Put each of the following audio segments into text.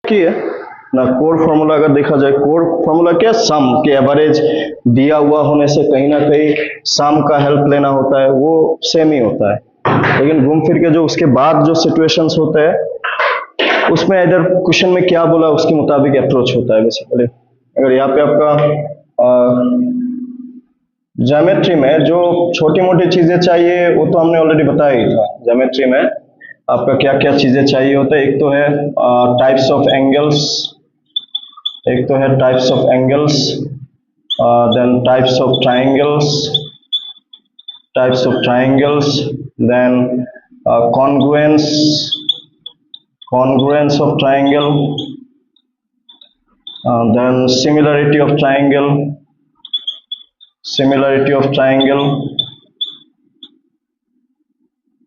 की है ना। कोर फॉर्मूला अगर देखा जाए, कोर फॉर्मूला क्या, सम के एवरेज दिया हुआ होने से कहीं ना कहीं सम का हेल्प लेना होता है, वो सेम ही होता है। लेकिन घूम फिर के जो उसके बाद जो सिचुएशंस होते हैं उसमें इधर क्वेश्चन में क्या बोला उसके मुताबिक अप्रोच होता है बेसिकली। अगर यहाँ पे आपका ज्योमेट्री में जो छोटी मोटी चीजें चाहिए वो तो हमने ऑलरेडी बताया ही था। ज्योमेट्री में आपका क्या क्या चीजें चाहिए होता है, एक तो है टाइप्स ऑफ एंगल्स, एक तो है types of angles, then types of triangles, then congruence of triangle, then similarity of triangle।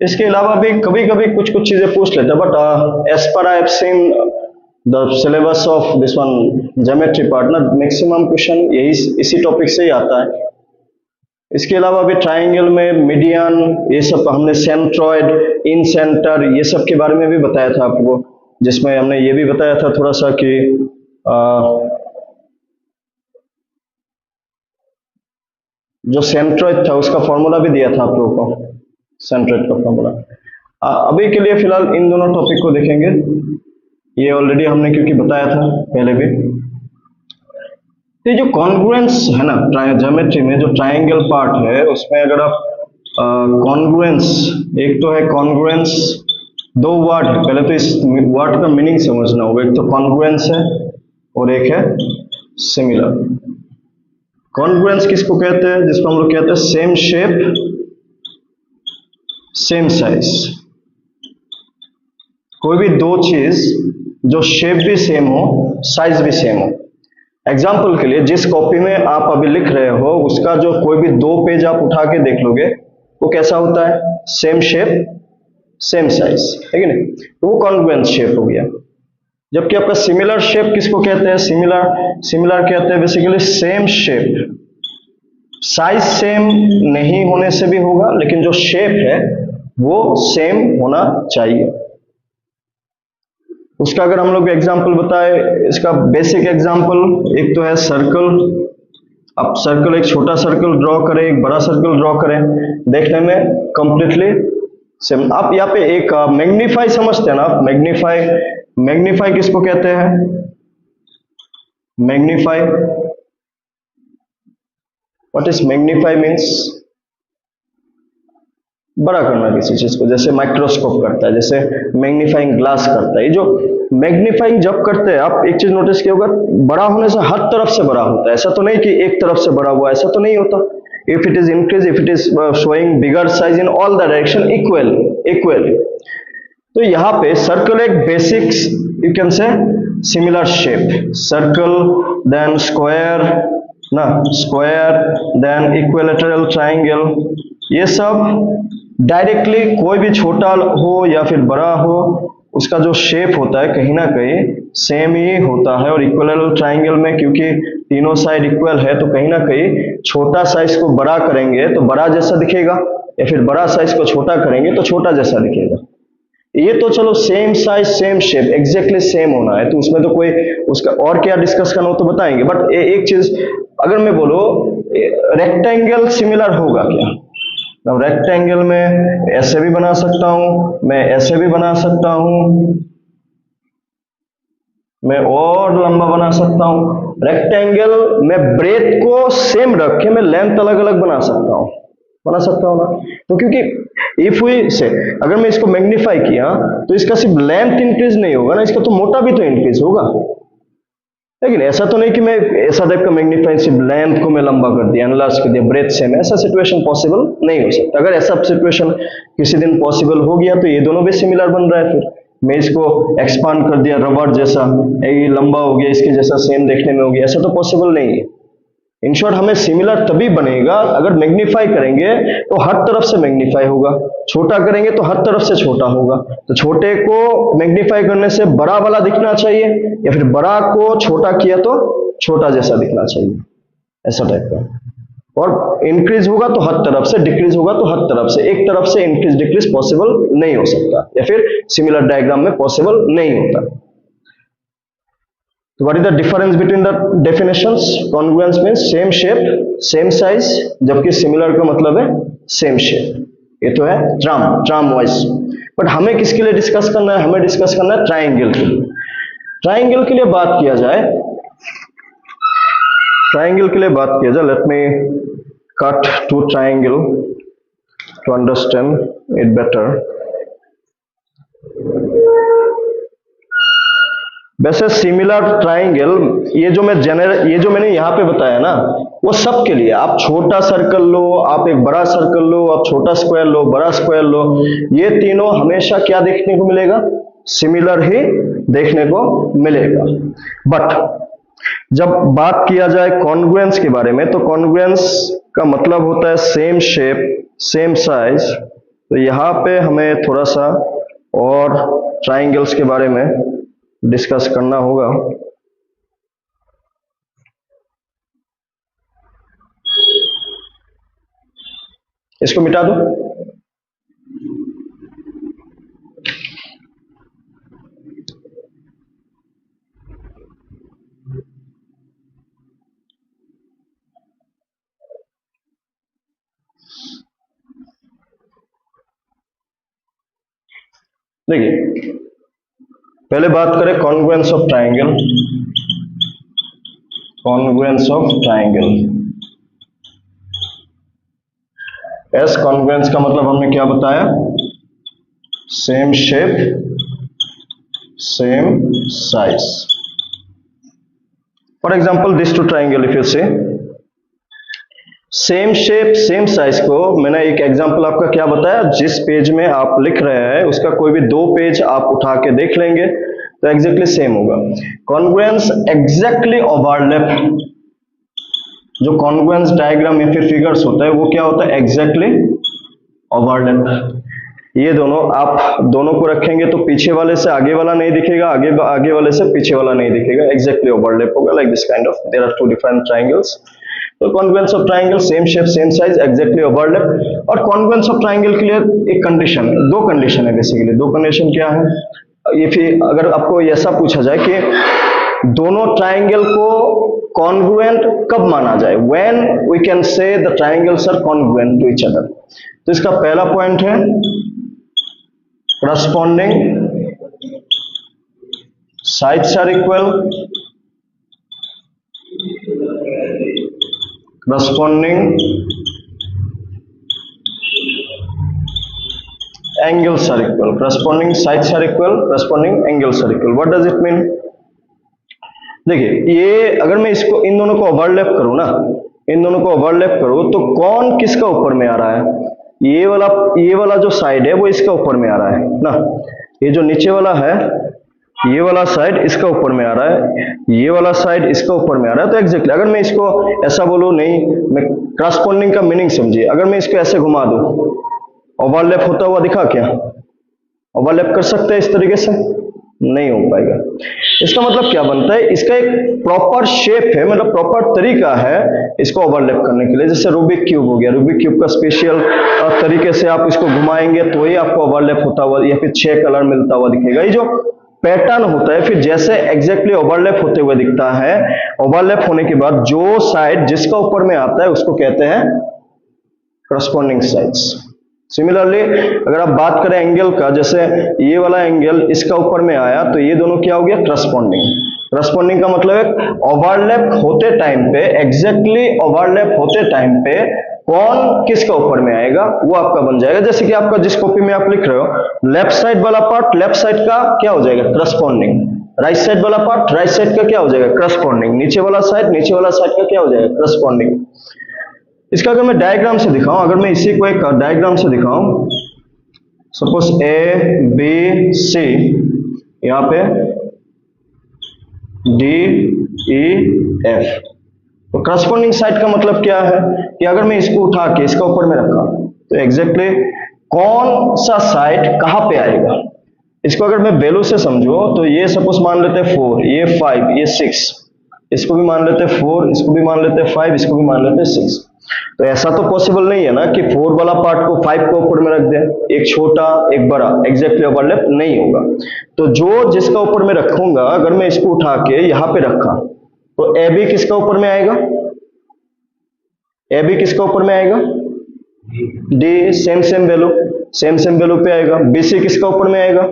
इसके अलावा भी कभी कभी कुछ कुछ चीजें पूछ लेते हैं, but as per I have seen the syllabus of this one geometry part ना, मैक्सिमम क्वेश्चन यही इसी टॉपिक से ही आता है। इसके अलावा भी ट्राइंगल में मीडियन, ये सब हमने सेंट्रॉइड, इन सेंटर, ये सब के बारे में भी बताया था आपको, जिसमें हमने ये भी बताया था थोड़ा सा कि जो सेंट्रॉइड था उसका फॉर्मूला भी दिया था आप लोगों को, सेंट्रॉइड का फॉर्मूला। अभी के लिए फिलहाल इन दोनों टॉपिक को देखेंगे, ये ऑलरेडी हमने क्योंकि बताया था पहले भी। ये जो कॉन्ग्रुएंस है ना ज्योमेट्री में, जो ट्राइंगल पार्ट है उसमें अगर आप कॉन्ग्रुएंस, एक तो है कॉन्ग्रुएंस, दो वर्ड, पहले तो इस वर्ड का मीनिंग समझना होगा। एक तो कॉन्ग्रुएंस है और एक है सिमिलर। कॉन्ग्रुएंस किसको कहते हैं, जिसको हम लोग कहते हैं सेम शेप सेम साइज। कोई भी दो चीज जो शेप भी सेम हो, साइज भी सेम हो। एग्जाम्पल के लिए जिस कॉपी में आप अभी लिख रहे हो उसका जो कोई भी दो पेज आप उठा के देख लोगे वो कैसा होता है, सेम शेप सेम साइज, है कि नहीं, तो वो कॉन्ग्रुएंस शेप हो गया। जबकि आपका सिमिलर शेप किसको कहते हैं, सिमिलर कहते हैं basically same shape, size same नहीं होने से भी होगा लेकिन जो शेप है वो सेम होना चाहिए। उसका अगर हम लोग एग्जाम्पल बताए, इसका बेसिक एग्जाम्पल एक तो है सर्कल। आप सर्कल, एक छोटा सर्कल ड्रॉ करें, एक बड़ा सर्कल ड्रॉ करें, देखने में कंप्लीटली सेम। आप यहाँ पे एक मैग्नीफाई समझते हैं ना, आप मैग्नीफाई किसको कहते हैं, magnify, what is magnify means बड़ा करना किसी चीज को, जैसे माइक्रोस्कोप करता है, जैसे मैग्नीफाइंग ग्लास करता है। ये जो मैग्नीफाइंग जब करते हैं, आप एक चीज नोटिस किया होगा, बड़ा होने से हर तरफ से बड़ा होता है, ऐसा तो नहीं कि एक तरफ से बड़ा हुआ, ऐसा तो नहीं होता। If it is increase, if it is showing bigger size in all the direction equally. तो यहाँ पे सर्कल एक basic, you can say similar shape, circle, then square ना, स्क्वायर, देन इक्विलैटरल ट्राइंगल, ये सब डायरेक्टली कोई भी छोटा हो या फिर बड़ा हो, उसका जो शेप होता है कहीं ना कहीं सेम ही होता है। और इक्विलैटरल ट्राइंगल में क्योंकि तीनों साइड इक्वल है तो कहीं ना कहीं छोटा साइज को बड़ा करेंगे तो बड़ा जैसा दिखेगा, या फिर बड़ा साइज को छोटा करेंगे तो छोटा जैसा दिखेगा। ये तो चलो same size same shape exactly same होना है, तो उसमें तो कोई उसका और क्या डिस्कस करना हो तो बताएंगे। बट एक चीज अगर मैं बोलो रेक्टेंगल सिमिलर होगा क्या, रेक्टेंगल में ऐसे भी बना सकता हूं, मैं ऐसे भी बना सकता हूं, मैं और लंबा बना सकता हूं। रेक्टेंगल में ब्रेथ को सेम रख के मैं लेंथ अलग अलग बना सकता हूं ना। तो क्योंकि इफ वी से अगर मैं इसको मैग्नीफाई किया तो इसका सिर्फ लेंथ इंक्रीज नहीं होगा ना, इसका तो मोटा भी तो इंक्रीज होगा। लेकिन ऐसा तो नहीं कि मैं ऐसा टाइप का मैग्नीफाई सिर्फ लेंथ को मैं लंबा कर दिया, एनलार्ज कर दिया, ब्रेथ सेम, ऐसा सिचुएशन पॉसिबल नहीं हो सकता। अगर ऐसा सिचुएशन किसी दिन पॉसिबल हो गया तो ये दोनों भी सिमिलर बन रहा है। फिर मैं इसको एक्सपांड कर दिया रबर जैसा, ये लंबा हो गया, इसके जैसा सेम देखने में हो गया, ऐसा तो पॉसिबल नहीं है। इन शॉर्ट हमें सिमिलर तभी बनेगा अगर मैग्नीफाई करेंगे तो हर तरफ से मैग्नीफाई होगा, छोटा करेंगे तो हर तरफ से छोटा होगा। तो छोटे को मैग्नीफाई करने से बड़ा वाला दिखना चाहिए, या फिर बड़ा को छोटा किया तो छोटा जैसा दिखना चाहिए, ऐसा टाइप का। और इंक्रीज होगा तो हर तरफ से, डिक्रीज होगा तो हर तरफ से, एक तरफ से इंक्रीज डिक्रीज पॉसिबल नहीं हो सकता, या फिर सिमिलर डायग्राम में पॉसिबल नहीं होता। What is the difference between the definitions? Congruence means same shape same size, जबकि सिमिलर का मतलब है सेम शेप। ये तो है ट्राम वाइज। बट हमें किसके लिए डिस्कस करना है? हमें डिस्कस करना है ट्राइंगल के लिए। ट्राइंगल के लिए बात किया जाए, let me cut two triangle to understand it better. वैसे सिमिलर ट्राइंगल, ये जो मैंने यहाँ पे बताया ना, वो सब के लिए। आप छोटा सर्कल लो, आप एक बड़ा सर्कल लो, आप छोटा स्क्वायर लो, बड़ा स्क्वायर लो, ये तीनों हमेशा क्या देखने को मिलेगा? सिमिलर ही देखने को मिलेगा। बट जब बात किया जाए कॉन्ग्रुएंस के बारे में, तो कॉन्ग्रुएंस का मतलब होता है सेम शेप सेम साइज। तो यहाँ पे हमें थोड़ा सा और ट्राइंगल्स के बारे में डिस्कस करना होगा। इसको मिटा दो। देखिए, पहले बात करें congruence of triangle. Congruence of triangle, as congruence का मतलब हमने क्या बताया? Same shape same size. For example this two triangle, if you say same shape same size को मैंने एक एग्जांपल आपका क्या बताया? जिस पेज में आप लिख रहे हैं उसका कोई भी दो पेज आप उठा के देख लेंगे तो एग्जैक्टली सेम होगा। कॉन्ग्रुएंस एग्जैक्टली ओवरलैप, जो कॉन्ग्रुएंस डायग्राम या फिर फिगर्स होता है वो क्या होता है? Exactly overlap. ये दोनों आप दोनों को रखेंगे तो पीछे वाले से आगे वाला नहीं दिखेगा, आगे वाले से पीछे वाला नहीं दिखेगा, एग्जैक्टली ओवरलैप होगा। Like this kind of, there are two different triangles. तो congruence of triangle same shape same size exactly overlap. और कॉन्ग्रुएंस ऑफ ट्राइंगल के लिए एक कंडीशन, दो कंडीशन है बेसिकली। दो कंडीशन क्या है? ये फिर अगर आपको ऐसा पूछा जाए कि दोनों ट्राइंगल को कॉन्ग्रुएंट कब माना जाए, when we can say the triangles are congruent to each other, तो इसका पहला पॉइंट है corresponding sides are equal, corresponding angles are equal, corresponding sides are equal, corresponding angles are equal. What does it mean? देखिए, ये अगर मैं इसको इन दोनों को ओवरलैप करूं ना, इन दोनों को ओवरलैप करूं तो कौन किसका ऊपर में आ रहा है? ये वाला जो साइड है वो इसका ऊपर में आ रहा है ना। ये जो नीचे वाला है, ये वाला साइड इसका ऊपर में आ रहा है, ये वाला साइड इसका ऊपर में आ रहा है। तो एग्जैक्टली अगर मैं इसको ऐसा बोलूं, नहीं मैं करस्पॉन्डिंग का मीनिंग समझिए, अगर मैं इसको ऐसे घुमा दूं, ओवरलैप होता हुआ दिखा क्या? ओवरलैप कर सकते हैं इस तरीके से? नहीं हो पाएगा। इसका मतलब क्या बनता है? इसका एक प्रॉपर शेप है, मतलब प्रॉपर तरीका है इसको ओवरलैप करने के लिए। जैसे रूबिक क्यूब हो गया, रूबिक क्यूब का स्पेशल तरीके से आप इसको घुमाएंगे तो ही आपको ओवरलैप होता हुआ या फिर 6 कलर मिलता हुआ दिखेगा। ये जो पैटर्न होता है, फिर जैसे एग्जैक्टली ओवरलैप होते हुए दिखता है, ओवरलैप होने के बाद जो साइड जिसका ऊपर में आता है उसको कहते हैं करस्पॉन्डिंग साइड्स। सिमिलरली अगर आप बात करें एंगल का, जैसे ये वाला एंगल इसका ऊपर में आया तो ये दोनों क्या हो गया? करस्पॉन्डिंग। करस्पॉन्डिंग का मतलब है ओवरलैप होते टाइम पे, एग्जैक्टली ओवरलैप होते टाइम पे कौन किसका ऊपर में आएगा वो आपका बन जाएगा। जैसे कि आपका जिस कॉपी में आप लिख रहे हो, लेफ्ट साइड वाला पार्ट लेफ्ट साइड का क्या हो जाएगा? करस्पॉन्डिंग। राइट साइड वाला पार्ट राइट साइड का क्या हो जाएगा? करस्पॉन्डिंग। नीचे वाला साइड का क्या हो जाएगा? करस्पॉन्डिंग। इसका अगर मैं डायग्राम से दिखाऊं, अगर मैं इसी को एक डायग्राम से दिखाऊं, सपोज ए बी सी, यहाँ पे डी ई एफ, तो करस्पॉन्डिंग साइड का मतलब क्या है कि अगर मैं इसको उठा के इसका ऊपर में रखा तो एग्जैक्टली कौन सा साइड कहां पे आएगा। इसको अगर मैं वैल्यू से समझो तो ये सपोज मान लेते हैं 4, ये 5, ये 6, इसको भी मान लेते 4, इसको भी मान लेते 5, इसको भी मान लेते 6। तो ऐसा तो पॉसिबल नहीं है ना कि 4 वाला पार्ट को 5 के ऊपर में रख दें, एक छोटा एक बड़ा, एग्जैक्टली ओवरलैप नहीं होगा। तो जो जिसका ऊपर में रखूंगा, अगर मैं इसको उठा के यहां पे रखा तो ए बी किसका ऊपर में आएगा, ए बी किसका ऊपर में आएगा, डी, सेम सेम वैल्यू पे आएगा। बी सी किसका ऊपर में आएगा,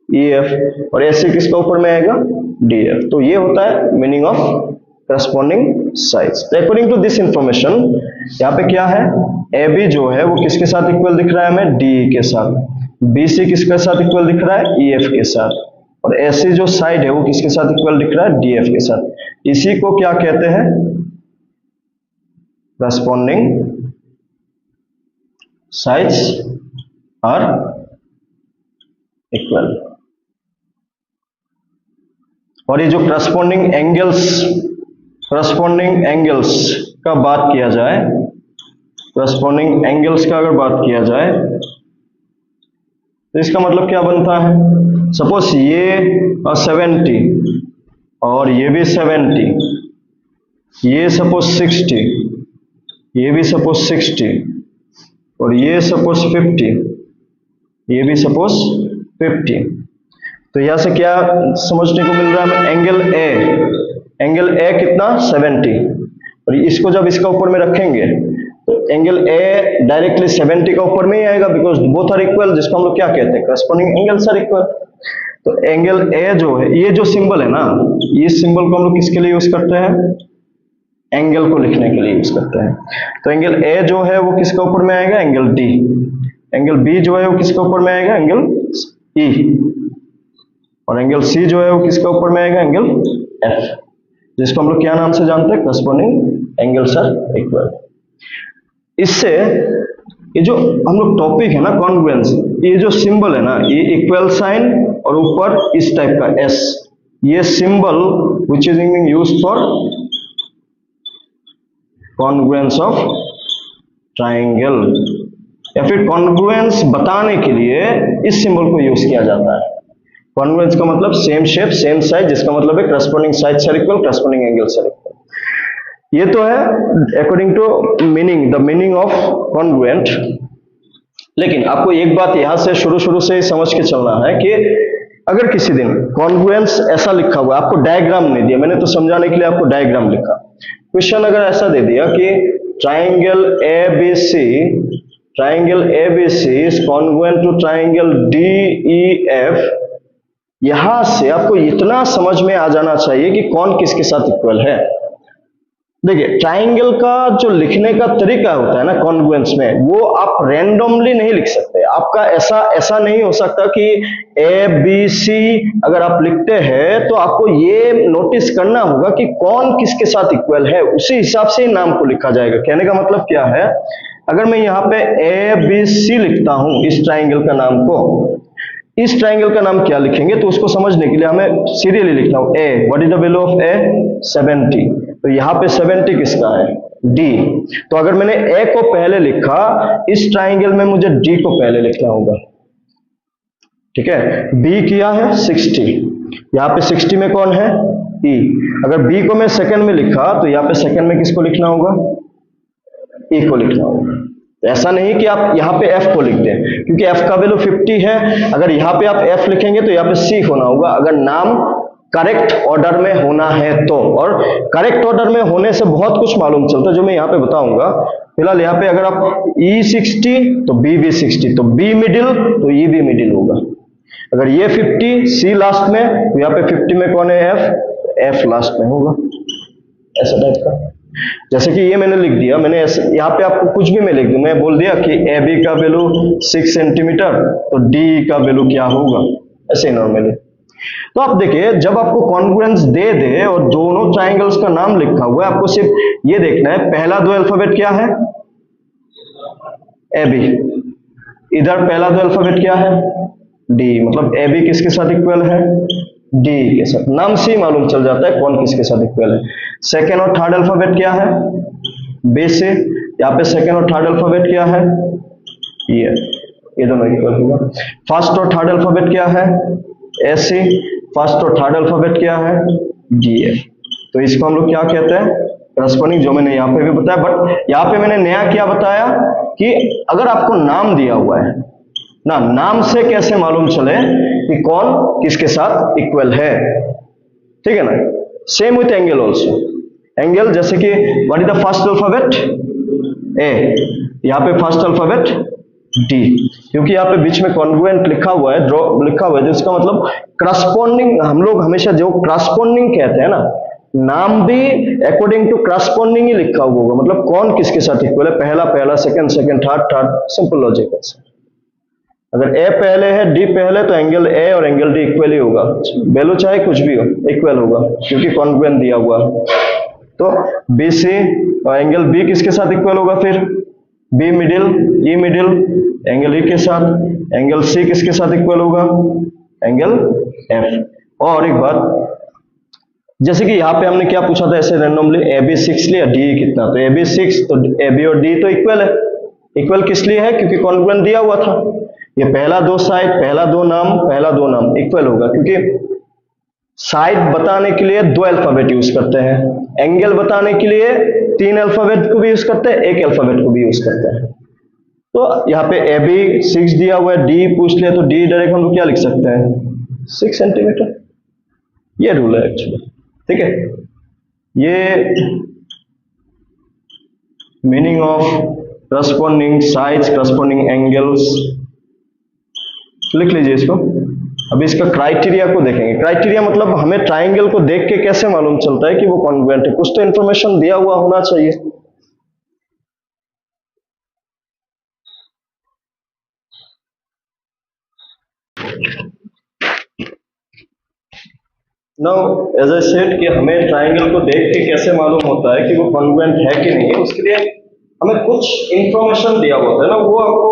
ई एफ, और एस सी किसका ऊपर में आएगा, डी एफ। तो ये होता है meaning of corresponding sides. According to this information यहाँ पे क्या है, ए बी जो है वो किसके साथ इक्वल दिख रहा है हमें, डी के साथ। बी सी किसके साथ इक्वल दिख रहा है, ई एफ के साथ। और एस सी जो साइड है वो किसके साथ इक्वल दिख रहा है, डी एफ के साथ। इसी को क्या कहते हैं, करस्पॉन्डिंग साइड्स आर इक्वल। और ये जो करस्पॉन्डिंग एंगल्स का बात किया जाए, करस्पॉन्डिंग एंगल्स का अगर बात किया जाए तो इसका मतलब क्या बनता है, सपोज ये 70 और ये भी 70, ये सपोज 60, ये भी सपोज 60, और ये सपोज 50, ये भी सपोज 50। तो यहां से क्या समझने को मिल रहा है हमें, एंगल ए कितना 70, और इसको जब इसका ऊपर में रखेंगे तो एंगल ए डायरेक्टली 70 का ऊपर में ही आएगा, बिकॉज बोथ आर इक्वल, जिसको हम लोग क्या कहते हैं, करस्पॉन्डिंग एंगल्स आर इक्वल। तो एंगल ए जो है, ये जो सिंबल है ना, ये सिंबल को हम लोग किसके लिए यूज करते हैं, एंगल को लिखने के लिए यूज करते हैं। तो एंगल ए जो है वो किसका ऊपर में आएगा, एंगल डी। एंगल बी जो है वो किसका ऊपर में आएगा, एंगल ई। और एंगल सी जो है वो किसका ऊपर में आएगा, एंगल एफ, जिसको हम लोग क्या नाम से जानते हैं, करस्पॉन्डिंग एंगल्स आर इक्वल। इससे ये जो हम लोग टॉपिक है ना कॉन्ग्रुएंस, ये जो सिंबल है ना, ये इक्वल साइन और ऊपर इस टाइप का एस, ये symbol which is used for congruence of triangle, या फिर कॉन्ग्रुएंस बताने के लिए इस सिंबल को यूज किया जाता है। कॉन्ग्रुएंस का मतलब सेम शेप सेम साइज, जिसका मतलब है corresponding sides are equal, corresponding angles are equal. ये तो है according to meaning, the meaning of congruent. लेकिन आपको एक बात यहां से शुरू से समझ के चलना है कि अगर किसी दिन कॉन्ग्रुएंस ऐसा लिखा हुआ, आपको डायग्राम नहीं दिया, मैंने तो समझाने के लिए आपको डायग्राम लिखा, क्वेश्चन अगर ऐसा दे दिया कि triangle ABC is congruent to triangle DEF, यहां से आपको इतना समझ में आ जाना चाहिए कि कौन किसके साथ इक्वल है। देखिए, ट्राइंगल का जो लिखने का तरीका होता है ना कॉन्ग्रुएंस में, वो आप रैंडमली नहीं लिख सकते। आपका ऐसा नहीं हो सकता कि ABC अगर आप लिखते हैं तो आपको ये नोटिस करना होगा कि कौन किसके साथ इक्वल है, उसी हिसाब से ही नाम को लिखा जाएगा। कहने का मतलब क्या है, अगर मैं यहाँ पे ABC लिखता हूं इस ट्राइंगल का नाम को, इस ट्राइंगल का नाम क्या लिखेंगे, तो उसको समझने के लिए हमें सीरियली लिखना हो। A, what is the value of A, 70। तो यहाँ पे 70 किसका है, D। तो अगर मैंने A को पहले लिखा, इस ट्राइंगल में मुझे D को पहले लिखना होगा, ठीक है। B किया है 60, यहाँ पे 60 में कौन है, E। अगर B को मैं सेकंड में लिखा तो यहाँ पे सेकंड में किसको लिखना होगा, E को लिखना होगा। ऐसा नहीं कि आप यहाँ पे F को लिख दें, क्योंकि F का वैल्यू 50 है। अगर यहाँ पे आप F लिखेंगे तो यहाँ पे C होना होगा, अगर नाम करेक्ट ऑर्डर में होना है तो। और करेक्ट ऑर्डर में होने से बहुत कुछ मालूम चलता है, जो मैं यहाँ पे बताऊंगा। फिलहाल यहाँ पे अगर आप E 60 तो B भी 60, तो B मिडिल तो E भी मिडिल होगा। अगर ये 50 C लास्ट में, तो यहाँ पे 50 में कौन है, F लास्ट में होगा, ऐसा टाइप का। जैसे कि ये मैंने लिख दिया, मैंने यहाँ पे आपको कुछ भी मैं लिख दूं, मैं बोल दिया कि AB का वैल्यू 6 सेंटीमीटर, तो D का वैल्यू क्या होगा, ऐसे नॉर्मली। तो आप देखिए, जब आपको कॉन्ग्रुएंस दे दे और दोनों ट्राइंगल्स का नाम लिखा हुआ है, आपको सिर्फ ये देखना है पहला दो अल्फाबेट क्या है, AB। इधर पहला दो अल्फाबेट क्या है, D। मतलब AB किसके साथ इक्वल है, D के साथ। नाम से ही मालूम चल जाता है कौन किसके साथ इक्वल है। सेकेंड और थर्ड अल्फाबेट क्या है, B से। यहाँ पे सेकेंड और थर्ड अल्फाबेट क्या है, ये दोनों इक्वल होगा। फर्स्ट और थर्ड अल्फाबेट क्या है, AC। फर्स्ट और थर्ड अल्फाबेट क्या है, DF। तो इसको हम लोग क्या कहते हैं, करस्पॉन्डिंग, जो मैंने यहाँ पे भी बताया। बट यहाँ पे मैंने नया क्या बताया कि अगर आपको नाम दिया हुआ है ना, नाम से कैसे मालूम चले कि कौन किसके साथ इक्वल है, ठीक है ना। Same with angle also, angle जैसे कि what is the first alphabet, A, यहाँ पे फर्स्ट अल्फाबेट डी, क्योंकि यहाँ पे बीच में कॉन्ग्रुएंट लिखा हुआ है, ड्रॉ लिखा हुआ है, जिसका मतलब करस्पॉन्डिंग, हम लोग हमेशा जो करस्पॉन्डिंग कहते हैं ना, नाम भी अकॉर्डिंग टू करस्पॉन्डिंग ही लिखा हुआ होगा, मतलब कौन किसके साथ इक्वल है, पहला पहला, second second, third third, simple logic है। अगर ए पहले है डी पहले तो एंगल ए और एंगल डी इक्वल ही होगा, वैल्यू चाहे कुछ भी हो इक्वल होगा, क्योंकि कॉन्ग्रुएंट दिया हुआ है। तो बी सी और एंगल बी किसके साथ इक्वल होगा, फिर बी मिडिल, ई मिडिल, एंगल ई के साथ, एंगल सी किसके साथ इक्वल होगा, एंगल एफ। और एक बात, जैसे कि यहाँ पे हमने क्या पूछा था ऐसे रैंडमली, ए बी 6 लिया, डी कितना, तो ए बी 6, तो ए बी और डी तो इक्वल है। इक्वल किस लिए है, क्योंकि कॉन्ग्रुएंट दिया हुआ था। ये पहला दो साइड, पहला दो नाम इक्वल होगा, क्योंकि साइड बताने के लिए 2 अल्फाबेट यूज करते हैं, एंगल बताने के लिए 3 अल्फाबेट को भी यूज करते हैं, 1 अल्फाबेट को भी यूज करते हैं। तो यहाँ पे ए बी 6 दिया हुआ है, डी पूछ लिया, तो डी डायरेक्ट हम लोग क्या लिख सकते हैं, 6 सेंटीमीटर। ये रूल है एक्चुअली, ठीक है। ये meaning of corresponding sides, corresponding angles, लिख लीजिए इसको। अभी इसका क्राइटेरिया को देखेंगे। क्राइटेरिया मतलब हमें ट्राइंगल को देख के कैसे मालूम चलता है कि वो कॉन्ग्रुएंट है, कुछ तो इंफॉर्मेशन दिया हुआ होना चाहिए। नाउ एज आई सेड कि हमें ट्राइंगल को देख के कैसे मालूम होता है कि वो कॉन्ग्रुएंट है कि नहीं है, उसके लिए हमें कुछ इंफॉर्मेशन दिया हुआ है ना, वो आपको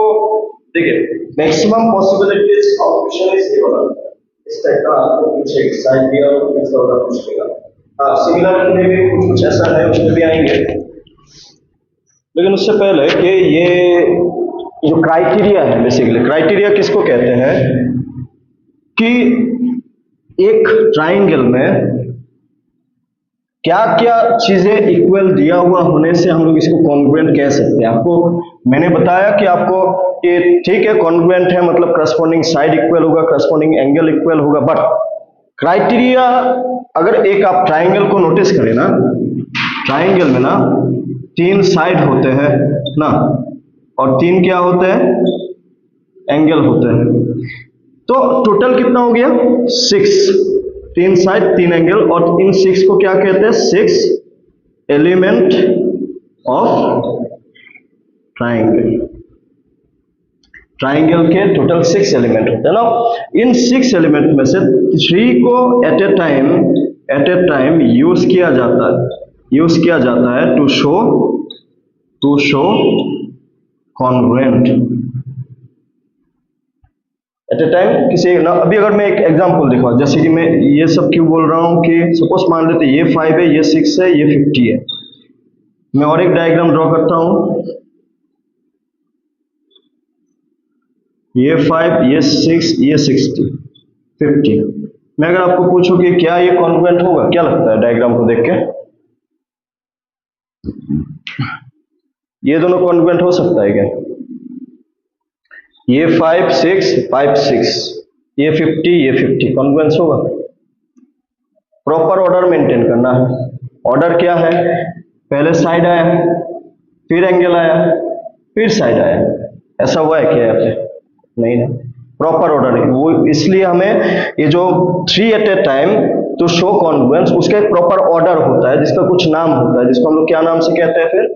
देखिए, maximum possibilities option is given, इस टाइप का आपको पीछे एक साइड दिया हो तो इसका वाला पूछेगा। हाँ, सिमिलर में भी कुछ ऐसा है, उसमें भी आएंगे, लेकिन उससे पहले कि ये जो क्राइटेरिया है, बेसिकली क्राइटेरिया किसको कहते हैं कि एक ट्राइंगल में क्या क्या चीजें इक्वल दिया हुआ होने से हम लोग इसको कॉन्ग्रुएंट कह सकते हैं। आपको मैंने बताया कि आपको कि ठीक है कॉन्ग्रुएंट है मतलब करस्पॉन्डिंग साइड इक्वल होगा, करस्पॉन्डिंग एंगल इक्वल होगा, बट क्राइटेरिया, अगर एक आप ट्राइंगल को नोटिस करें ना, ट्राइंगल में ना 3 साइड होते हैं ना, और 3 क्या होते हैं, एंगल होते हैं, तो टोटल कितना हो गया, 6, 3 साइड 3 एंगल, और इन 6 को क्या कहते हैं, 6 एलिमेंट ऑफ ट्राइंगल। ट्राइंगल के टोटल 6 एलिमेंट होते हैं ना, इन 6 एलिमेंट में से 3 को एट ए टाइम यूज किया जाता है to show congruent at a time. किसी ना, अभी अगर मैं एक एग्जांपल दिखाऊं, जैसे कि मैं ये सब क्यों बोल रहा हूं कि सपोज मान लेते ये 5 है, ये 6 है, ये 50 है, मैं और एक डायग्राम ड्रॉ करता हूं, ये 5, ये 6, ये 60, 50। मैं अगर आपको पूछूं कि क्या ये कॉन्ग्रुएंट होगा, क्या लगता है डायग्राम को देख के, ये दोनों कॉन्ग्रुएंट हो सकता है क्या, ये 5, 6, 5, 6, ये 50, ये 50, कॉन्ग्रुएंस होगा। प्रॉपर ऑर्डर मेंटेन करना है। ऑर्डर क्या है, पहले साइड आया, फिर एंगल आया, फिर साइड आया, ऐसा हुआ है क्या यहाँ पे, नहीं ना, प्रॉपर ऑर्डर है वो, इसलिए हमें ये जो 3 at a time to show congruence, उसका एक प्रॉपर ऑर्डर होता है, जिसका कुछ नाम होता है, जिसको हम लोग क्या नाम से कहते हैं, फिर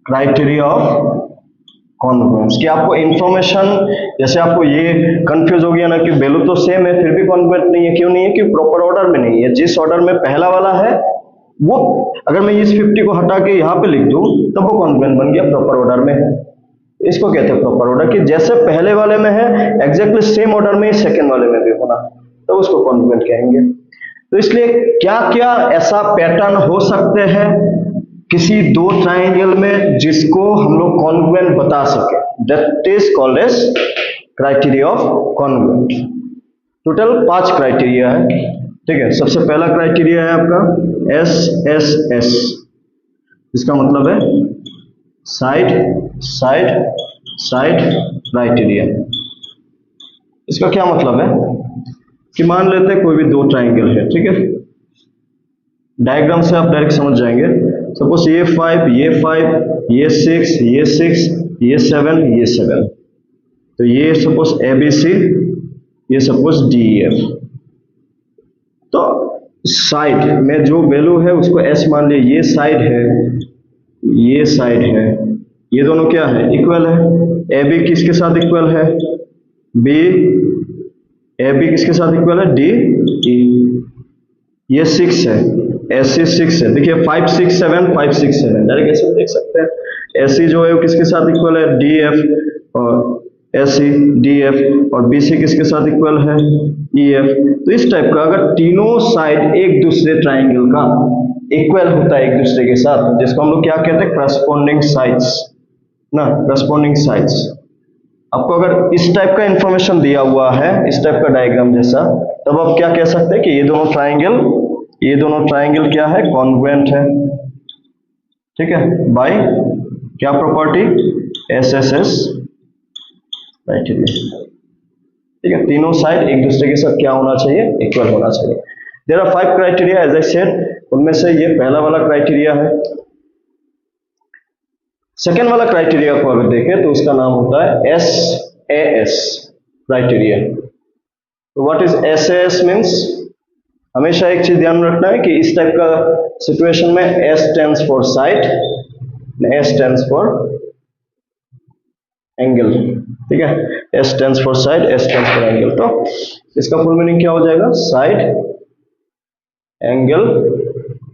क्राइटेरिया ऑफ कॉन्ग्रुएंस। कि आपको इंफॉर्मेशन, जैसे आपको ये कंफ्यूज हो गया ना कि वैल्यू तो सेम है फिर भी कॉन्ग्रुएंट नहीं है, क्यों नहीं है, कि प्रॉपर ऑर्डर में नहीं है। जिस ऑर्डर में पहला वाला है वो, अगर मैं इस 50 को हटा के यहाँ पे लिख दूं तब वो कॉन्ग्रुएंट बन गया, प्रॉपर ऑर्डर में है। इसको कहते हैं प्रॉपर ऑर्डर, कि जैसे पहले वाले में है एग्जैक्टली सेम ऑर्डर में ही सेकेंड वाले में भी होना, तो उसको कॉन्ग्रुएंट कहेंगे। तो इसलिए क्या क्या ऐसा पैटर्न हो सकते हैं किसी 2 ट्राइंगल में जिसको हम लोग कॉन्ग्रुएंट बता सके, that is called age criteria of congruent. Total 5 criteria है, ठीक है, सबसे पहला क्राइटेरिया है आपका SSS, इसका मतलब है साइड साइड साइड क्राइटेरिया। इसका क्या मतलब है कि मान लेते हैं कोई भी दो ट्राइंगल है, ठीक है, डायग्राम से आप डायरेक्ट समझ जाएंगे। सपोज ये 5, ये 5, ये 6, ये 6, ये 7, ये 7, तो ये सपोज ABC, ये सपोज DEF। तो साइड में जो वैल्यू है उसको S मान लिया, ये साइड है, ये साइड है, ये दोनों क्या है, इक्वल है। AB किसके साथ इक्वल है, B, AB किसके साथ इक्वल है, D, E। ये 6 है, SC 6 है, देखिए 5 6 7, 5 6 7, डायरेक्ट ऐसे देख सकते हैं। SC जो है वो किसके साथ इक्वल है, DF, और SC DF, और BC किसके साथ इक्वल है, EF। तो इस टाइप का अगर तीनों साइड एक दूसरे ट्राइंगल का इक्वल होता है एक दूसरे के साथ, जिसको हम लोग क्या कहते हैं, करस्पॉन्डिंग साइड्स ना, करस्पॉन्डिंग साइड्स। आपको अगर इस टाइप का इंफॉर्मेशन दिया हुआ है, इस टाइप का डायग्राम जैसा, तब आप क्या कह सकते हैं कि ये दोनों ट्राइंगल क्या है, कॉन्ग्रुएंट है, ठीक है, बाय क्या प्रॉपर्टी, SSS क्राइटेरिया। ठीक है, तीनों साइड एक दूसरे के साथ क्या होना चाहिए, इक्वल होना चाहिए। There are 5 criteria as I said, उनमें से ये पहला वाला क्राइटेरिया है। सेकेंड वाला क्राइटेरिया को अगर देखें तो उसका नाम होता है SAS क्राइटेरिया। तो व्हाट इज SAS मीन्स, हमेशा एक चीज ध्यान रखना है कि इस टाइप का सिचुएशन में S stands for side, S stands for angle, ठीक है, S stands for side, S stands for angle. तो इसका फुल मीनिंग क्या हो जाएगा, साइड एंगल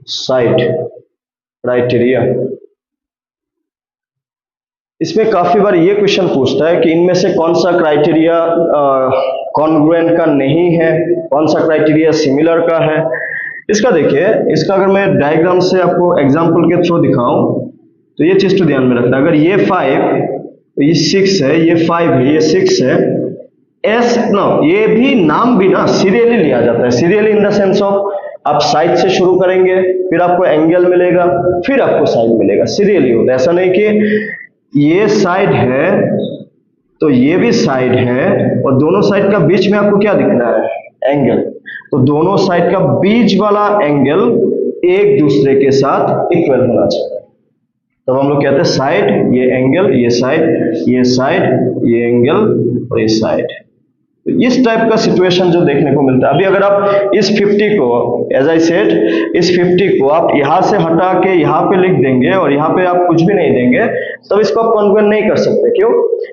साइड क्राइटेरिया। इसमें काफी बार ये क्वेश्चन पूछता है कि इनमें से कौन सा क्राइटेरिया कॉन्ग्रुएंट का नहीं है, कौन सा क्राइटेरिया सिमिलर का है। इसका देखिए, इसका अगर मैं डायग्राम से आपको एग्जांपल के थ्रू दिखाऊं तो ये चीज तो ध्यान में रखना, अगर ये 5, ये 6 है, ये 5 है, ये 6 है, S नो, ये भी नाम भी ना सीरियली लिया जाता है। Serially in the sense of आप साइड से शुरू करेंगे, फिर आपको एंगल मिलेगा, फिर आपको साइड मिलेगा, सीरियली होता है। ऐसा नहीं कि ये साइड है तो ये भी साइड है और दोनों साइड का बीच में आपको क्या दिख रहा है, एंगल। तो दोनों साइड का बीच वाला एंगल एक दूसरे के साथ इक्वल होना चाहिए। तब हम लोग कहते हैं साइड, ये एंगल, ये साइड, ये साइड, ये एंगल और ये साइड। तो इस टाइप का सिचुएशन जो देखने को मिलता है। अभी अगर आप इस 50 को, एज आई सेड, इस 50 को आप यहां से हटा के यहां पे लिख देंगे और यहां पे आप कुछ भी नहीं देंगे, तब इसको आप कॉन्ग्रुएंट नहीं कर सकते। क्यों,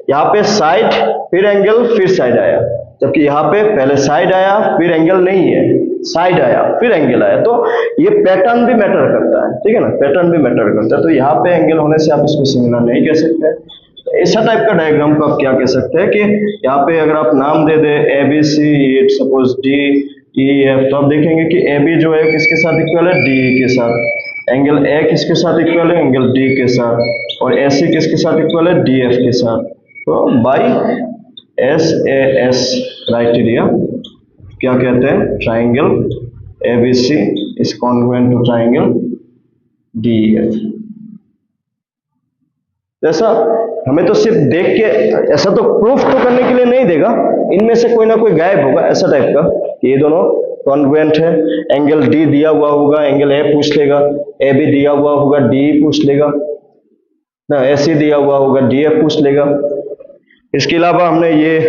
यहाँ पे साइड, फिर एंगल, फिर साइड आया, जबकि यहाँ पे पहले साइड आया, फिर एंगल नहीं है, साइड आया, फिर एंगल आया। तो ये पैटर्न भी मैटर करता है, ठीक है ना, पैटर्न भी मैटर करता है। तो यहाँ पे एंगल होने से आप इसको सिमिलर नहीं कह सकते। ऐसा टाइप का डायग्राम को आप क्या कह सकते हैं कि यहाँ पे अगर आप नाम दे दे ABC, सपोज DEF, तो आप देखेंगे कि AB जो है किसके साथ इक्वल है, DE के साथ। एंगल A किसके साथ इक्वल है, एंगल D के साथ। और AC किसके साथ इक्वल है, DF के साथ। तो बाय SAS क्राइटेरिया क्या कहते हैं, triangle ABC is congruent to triangle DEF। जैसा हमें तो सिर्फ देख के ऐसा तो प्रूफ तो करने के लिए नहीं देगा, इनमें से कोई ना कोई गायब होगा, ऐसा टाइप का ये दोनों कॉन्ग्रुएंट है। एंगल D दिया हुआ होगा, एंगल A पूछ लेगा, AB दिया हुआ होगा, DE पूछ लेगा ना, AC दिया हुआ होगा, DF पूछ लेगा। इसके अलावा हमने ये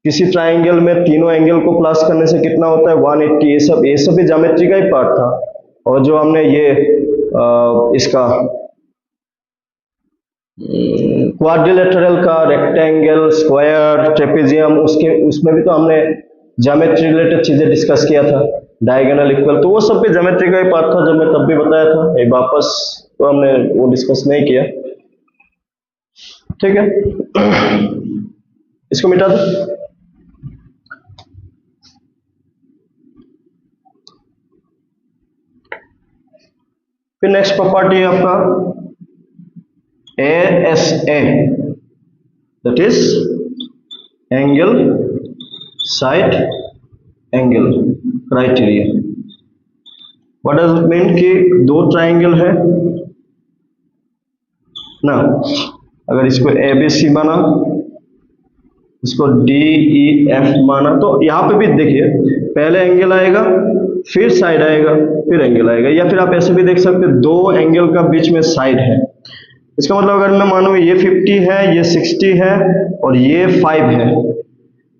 किसी ट्राइंगल में तीनों एंगल को प्लस करने से कितना होता है, 180। ये सब भी ज्योमेट्री का ही पार्ट था। और जो हमने ये इसका क्वाड्रिलेटरल का, रेक्टेंगल, स्क्वायर, ट्रेपेजियम, उसमें भी तो हमने ज्योमेट्री रिलेटेड चीजें डिस्कस किया था, डायगोनल, इक्वल, तो वो सब भी ज्योमेट्री का ही पार्ट था, जब मैं तब भी बताया था। ये वापस तो हमने वो डिस्कस नहीं किया, ठीक है। इसको मिटा दो। फिर नेक्स्ट प्रॉपर्टी है आपका ASA, that is angle side angle। Criteria. What does it mean कि दो ट्राइंगल है ना, अगर इसको ABC माना, इसको DEF माना, तो यहाँ पे भी देखिए पहले एंगल आएगा, फिर साइड आएगा, फिर एंगल आएगा, या फिर आप ऐसे भी देख सकते हैं दो एंगल का बीच में साइड है। इसका मतलब अगर मैं मानूं ये 50 है, ये 60 है और ये 5 है,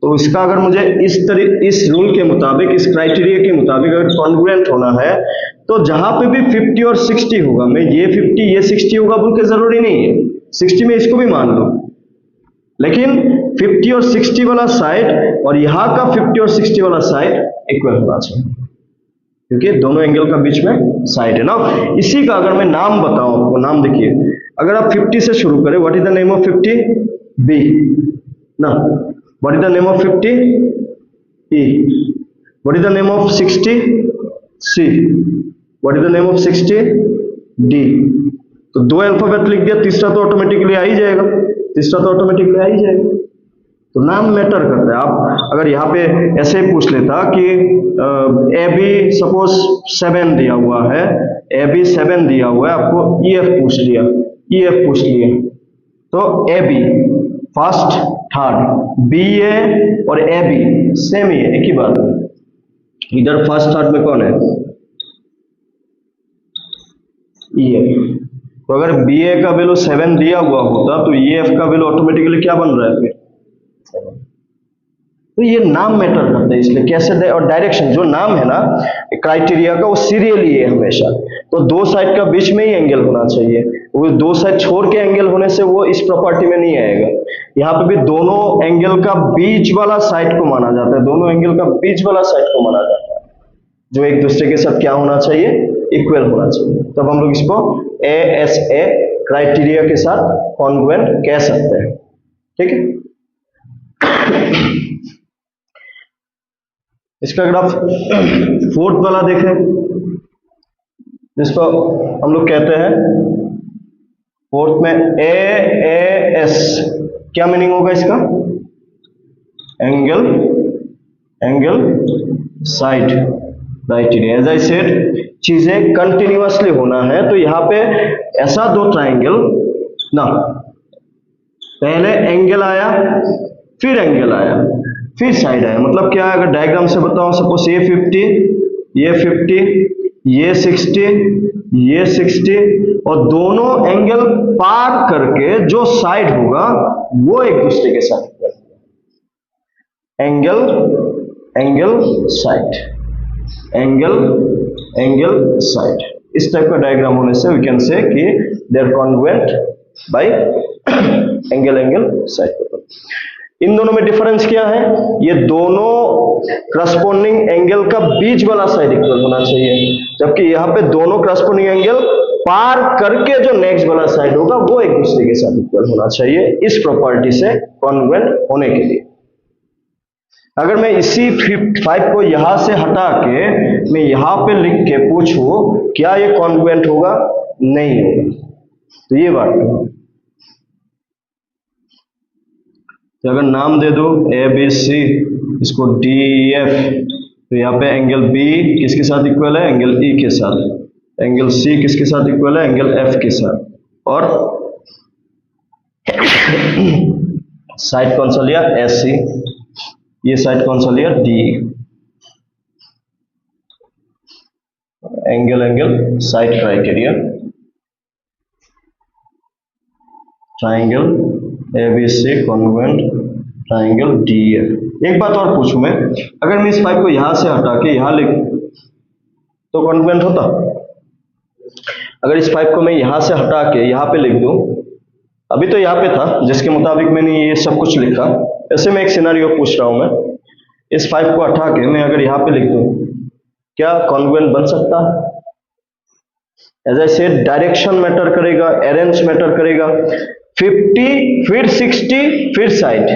तो इसका अगर मुझे इस रूल के मुताबिक, इस क्राइटेरिया के मुताबिक अगर कॉन्ग्रुएंट होना है, तो जहां पे भी 50 और 60 होगा, मैं ये 50 ये 60 होगा बोल के जरूरी नहीं है, 60 में इसको भी मान लो, लेकिन 50 और 60 वाला साइड और यहाँ का 50 और 60 वाला साइड इक्वल होना चाहिए, क्योंकि दोनों एंगल का बीच में साइड है ना। इसी का अगर मैं नाम बताऊं आपको, नाम देखिए, अगर आप 50 से शुरू करें, what is the name of 50? B ना। What is the name of 50? E। What is the name of 60? C। What is the name of 60? D। तो दो अल्फाबेट लिख दिया, तीसरा तो ऑटोमेटिकली आ ही जाएगा, तीसरा तो ऑटोमेटिकली आ ही जाएगा। तो नाम मैटर करता है। आप अगर यहाँ पे ऐसे पूछ लेता कि AB सपोज 7 दिया हुआ है, AB 7 दिया हुआ है, आपको EF पूछ लिया, EF पूछ लिया, तो AB फर्स्ट थर्ड, BA और AB सेम ही है, एक ही बात है। इधर फर्स्ट थर्ड में कौन है? EF। तो अगर BA का वैल्यू 7 दिया हुआ होता तो EF का वैल्यू ऑटोमेटिकली क्या बन रहा है फिर? 7। तो ये नाम मैटर करता है, इसलिए कैसे और डायरेक्शन, जो नाम है ना क्राइटेरिया का, वो सीरियली है हमेशा। तो दो साइड का बीच में ही एंगल होना चाहिए, वो दो साइड छोड़ के एंगल होने से वो इस प्रॉपर्टी में नहीं आएगा। यहाँ पे भी दोनों एंगल का बीच वाला साइड को माना जाता है, दोनों एंगल का बीच वाला साइड को माना जाता है, जो एक दूसरे के साथ क्या होना चाहिए? इक्वल होना चाहिए। तब हम लोग इसको ASA क्राइटेरिया के साथ कॉन्ग्रुएंट कह सकते हैं, ठीक है। इसका अगर आप फोर्थ वाला देखें, जिसको हम लोग कहते हैं फोर्थ में AAS, क्या मीनिंग होगा इसका? Angle side criteria. As I said, चीजें कंटिन्यूअसली होना है, तो यहाँ पे ऐसा दो ट्राइंगल ना, पहले एंगल आया, फिर एंगल आया, फिर साइड आया, मतलब क्या है? अगर डायग्राम से बताऊं, सपोज ये 50, ये 50, ये 60, ये 60, और दोनों एंगल पार करके जो साइड होगा वो एक दूसरे के साथ एंगल साइड, एंगल साइड, इस टाइप का डायग्राम होने से वी कैन से कि they are congruent by angle side. इन दोनों में डिफरेंस क्या है? ये दोनों करस्पॉन्डिंग एंगल का बीच वाला साइड इक्वल होना चाहिए, जबकि यहाँ पे दोनों करस्पॉन्डिंग एंगल पार करके जो नेक्स्ट वाला साइड होगा वो एक दूसरे के साथ इक्वल होना चाहिए, इस प्रॉपर्टी से कॉन्ग्रुएंट होने के लिए। अगर मैं इसी 5 को यहां से हटा के मैं यहां पे लिख के पूछूं क्या ये कॉन्ग्रुएंट होगा? नहीं होगा। तो ये बात है। तो अगर नाम दे दो ABC, इसको DEF, तो यहाँ पे एंगल B किसके साथ इक्वल है? एंगल E के साथ। एंगल C किसके साथ इक्वल है? एंगल F के साथ। और साइड कौन सा लिया? SC। ये साइड कौन सा लिया? D। Angle side criteria, triangle ABC congruent triangle DEF। एक बात और पूछूं मैं, अगर मैं इस 5 को यहां से हटा के यहां लिख तो कॉन्ग्रुएंट होता? अगर इस 5 को मैं यहां से हटा के यहां पे लिख दूं, अभी तो यहाँ पे था जिसके मुताबिक मैंने ये सब कुछ लिखा, ऐसे में एक सिनेरियो पूछ रहा हूं मैं, इस 5 को हटा के मैं अगर यहाँ पे लिख दूं, क्या कॉन्ग्रुएंट बन सकता है? As I said, direction matter करेगा, अरेंज मैटर करेगा। 50 फिर 60 फिर साइड,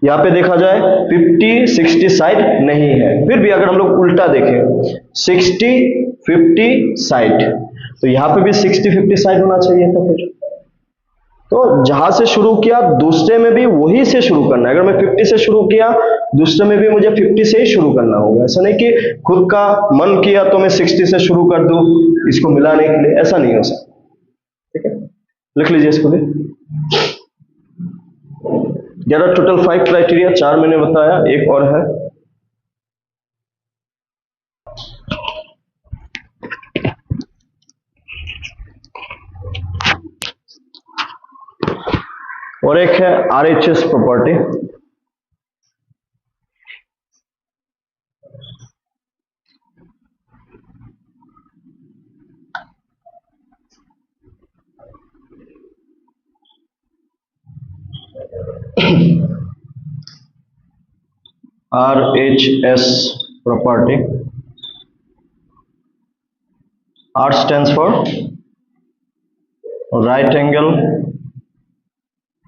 यहाँ पे देखा जाए 50 60 साइड नहीं है, फिर भी अगर हम लोग उल्टा देखें 60 50 साइड, तो यहाँ पे भी 60 50 साइड होना चाहिए था। फिर तो जहां से शुरू किया दूसरे में भी वही से शुरू करना है। अगर मैं 50 से शुरू किया दूसरे में भी मुझे 50 से ही शुरू करना होगा। ऐसा नहीं कि खुद का मन किया तो मैं 60 से शुरू कर दूं इसको मिलाने के लिए, ऐसा नहीं हो सकता। ठीक है, लिख लीजिए इसको भी। देयर आर टोटल 5 क्राइटेरिया, 4 मैंने बताया, एक और है। और एक है RHS property. RHS property. R stands for right angle,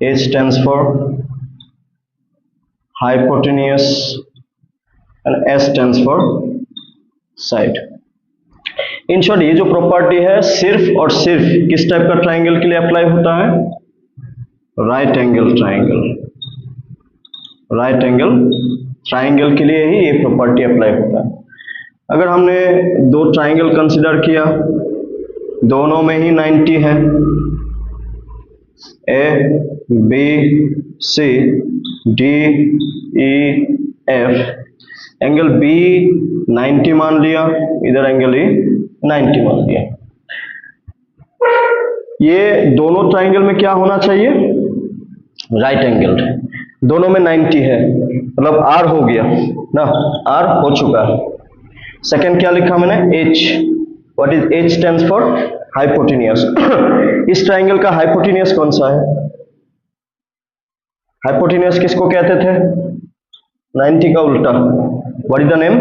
H stands for hypotenuse and S stands for side. In short ये जो प्रॉपर्टी है सिर्फ और सिर्फ किस टाइप का ट्राइंगल के लिए अप्लाई होता है? Right angle triangle. Right angle triangle के लिए ही ये प्रॉपर्टी अप्लाई होता है। अगर हमने दो ट्राइंगल कंसिडर किया, दोनों में ही 90 है, A B C D E F, angle B 90 मान लिया, इधर एंगल ई 90 मान लिया। ये दोनों ट्राइंगल में क्या होना चाहिए? Right angle. दोनों में 90 है, मतलब आर हो गया ना, आर हो चुका है। सेकंड क्या लिखा मैंने? H. What is H? Stands for hypotenuse. इस ट्राइंगल का हाइपोटेन्यूज कौन सा है? हाइपोटेन्यूज किसको कहते थे? 90 का उल्टा। What is the name?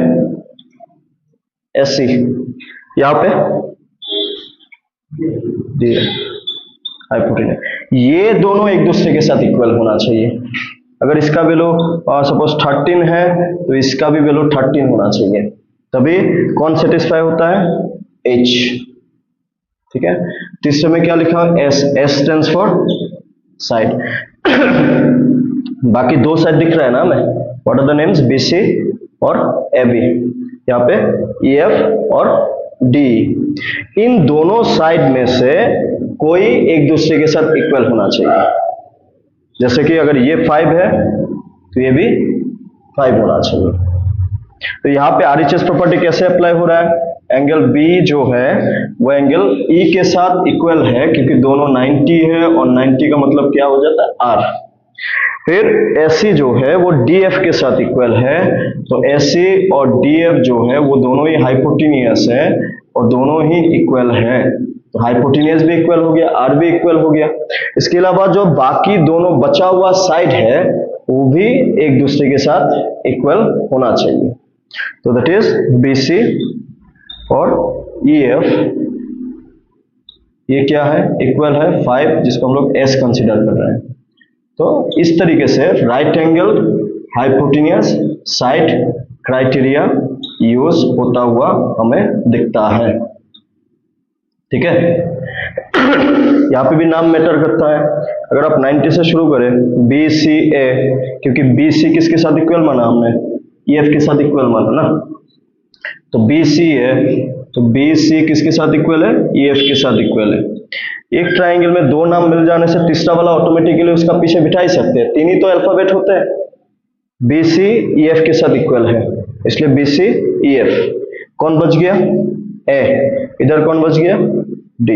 SC. यहां पे हाइपोटेन्यूज। ये दोनों एक दूसरे के साथ इक्वल होना चाहिए। अगर इसका वैल्यू सपोज 13 है तो इसका भी वैल्यू 13 होना चाहिए, तभी कौन सेटिस्फाई होता है? H। ठीक है, तीसरे में क्या लिखा? S। S stands for side. बाकी दो साइड दिख रहा है ना हमें, what are the names? BC और AB। यहाँ पे EF और D। इन दोनों साइड में से कोई एक दूसरे के साथ इक्वल होना चाहिए। जैसे कि अगर ये 5 है तो ये भी 5 होना चाहिए। तो यहाँ पे RHS प्रॉपर्टी कैसे अप्लाई हो रहा है? एंगल B जो है वो एंगल E के साथ इक्वल है, क्योंकि दोनों 90 है और 90 का मतलब क्या हो जाता है? R। फिर AC जो है वो DF के साथ इक्वल है, तो AC और DF जो है वो दोनों ही हाइपोटेन्यूज है और दोनों ही इक्वल है। तो हाइपोटेन्यूज भी इक्वल हो गया, R भी इक्वल हो गया। इसके अलावा जो बाकी दोनों बचा हुआ साइड है वो भी एक दूसरे के साथ इक्वल होना चाहिए। तो दैट इज BC और EF ये क्या है? इक्वल है 5, जिसको हम लोग S कंसिडर कर रहे हैं। तो इस तरीके से right angle, hypotenuse, side criteria use होता हुआ हमें दिखता है। ठीक है, यहाँ पे भी नाम मैटर करता है। अगर आप 90 से शुरू करें, BCA, क्योंकि BC किसके साथ इक्वल माना हमने? EF के साथ इक्वल माना ना, तो BC है, तो BC किसके साथ इक्वल है? EF के साथ इक्वल है। एक ट्राइंगल में दो नाम मिल जाने से तीसरा वाला ऑटोमेटिकली उसका पीछे बिठा ही सकते हैं, तीन ही तो अल्फाबेट होते हैं। BC EF के साथ इक्वल है, इसलिए BC EF। कौन बच गया? A। इधर कौन बच गया? D।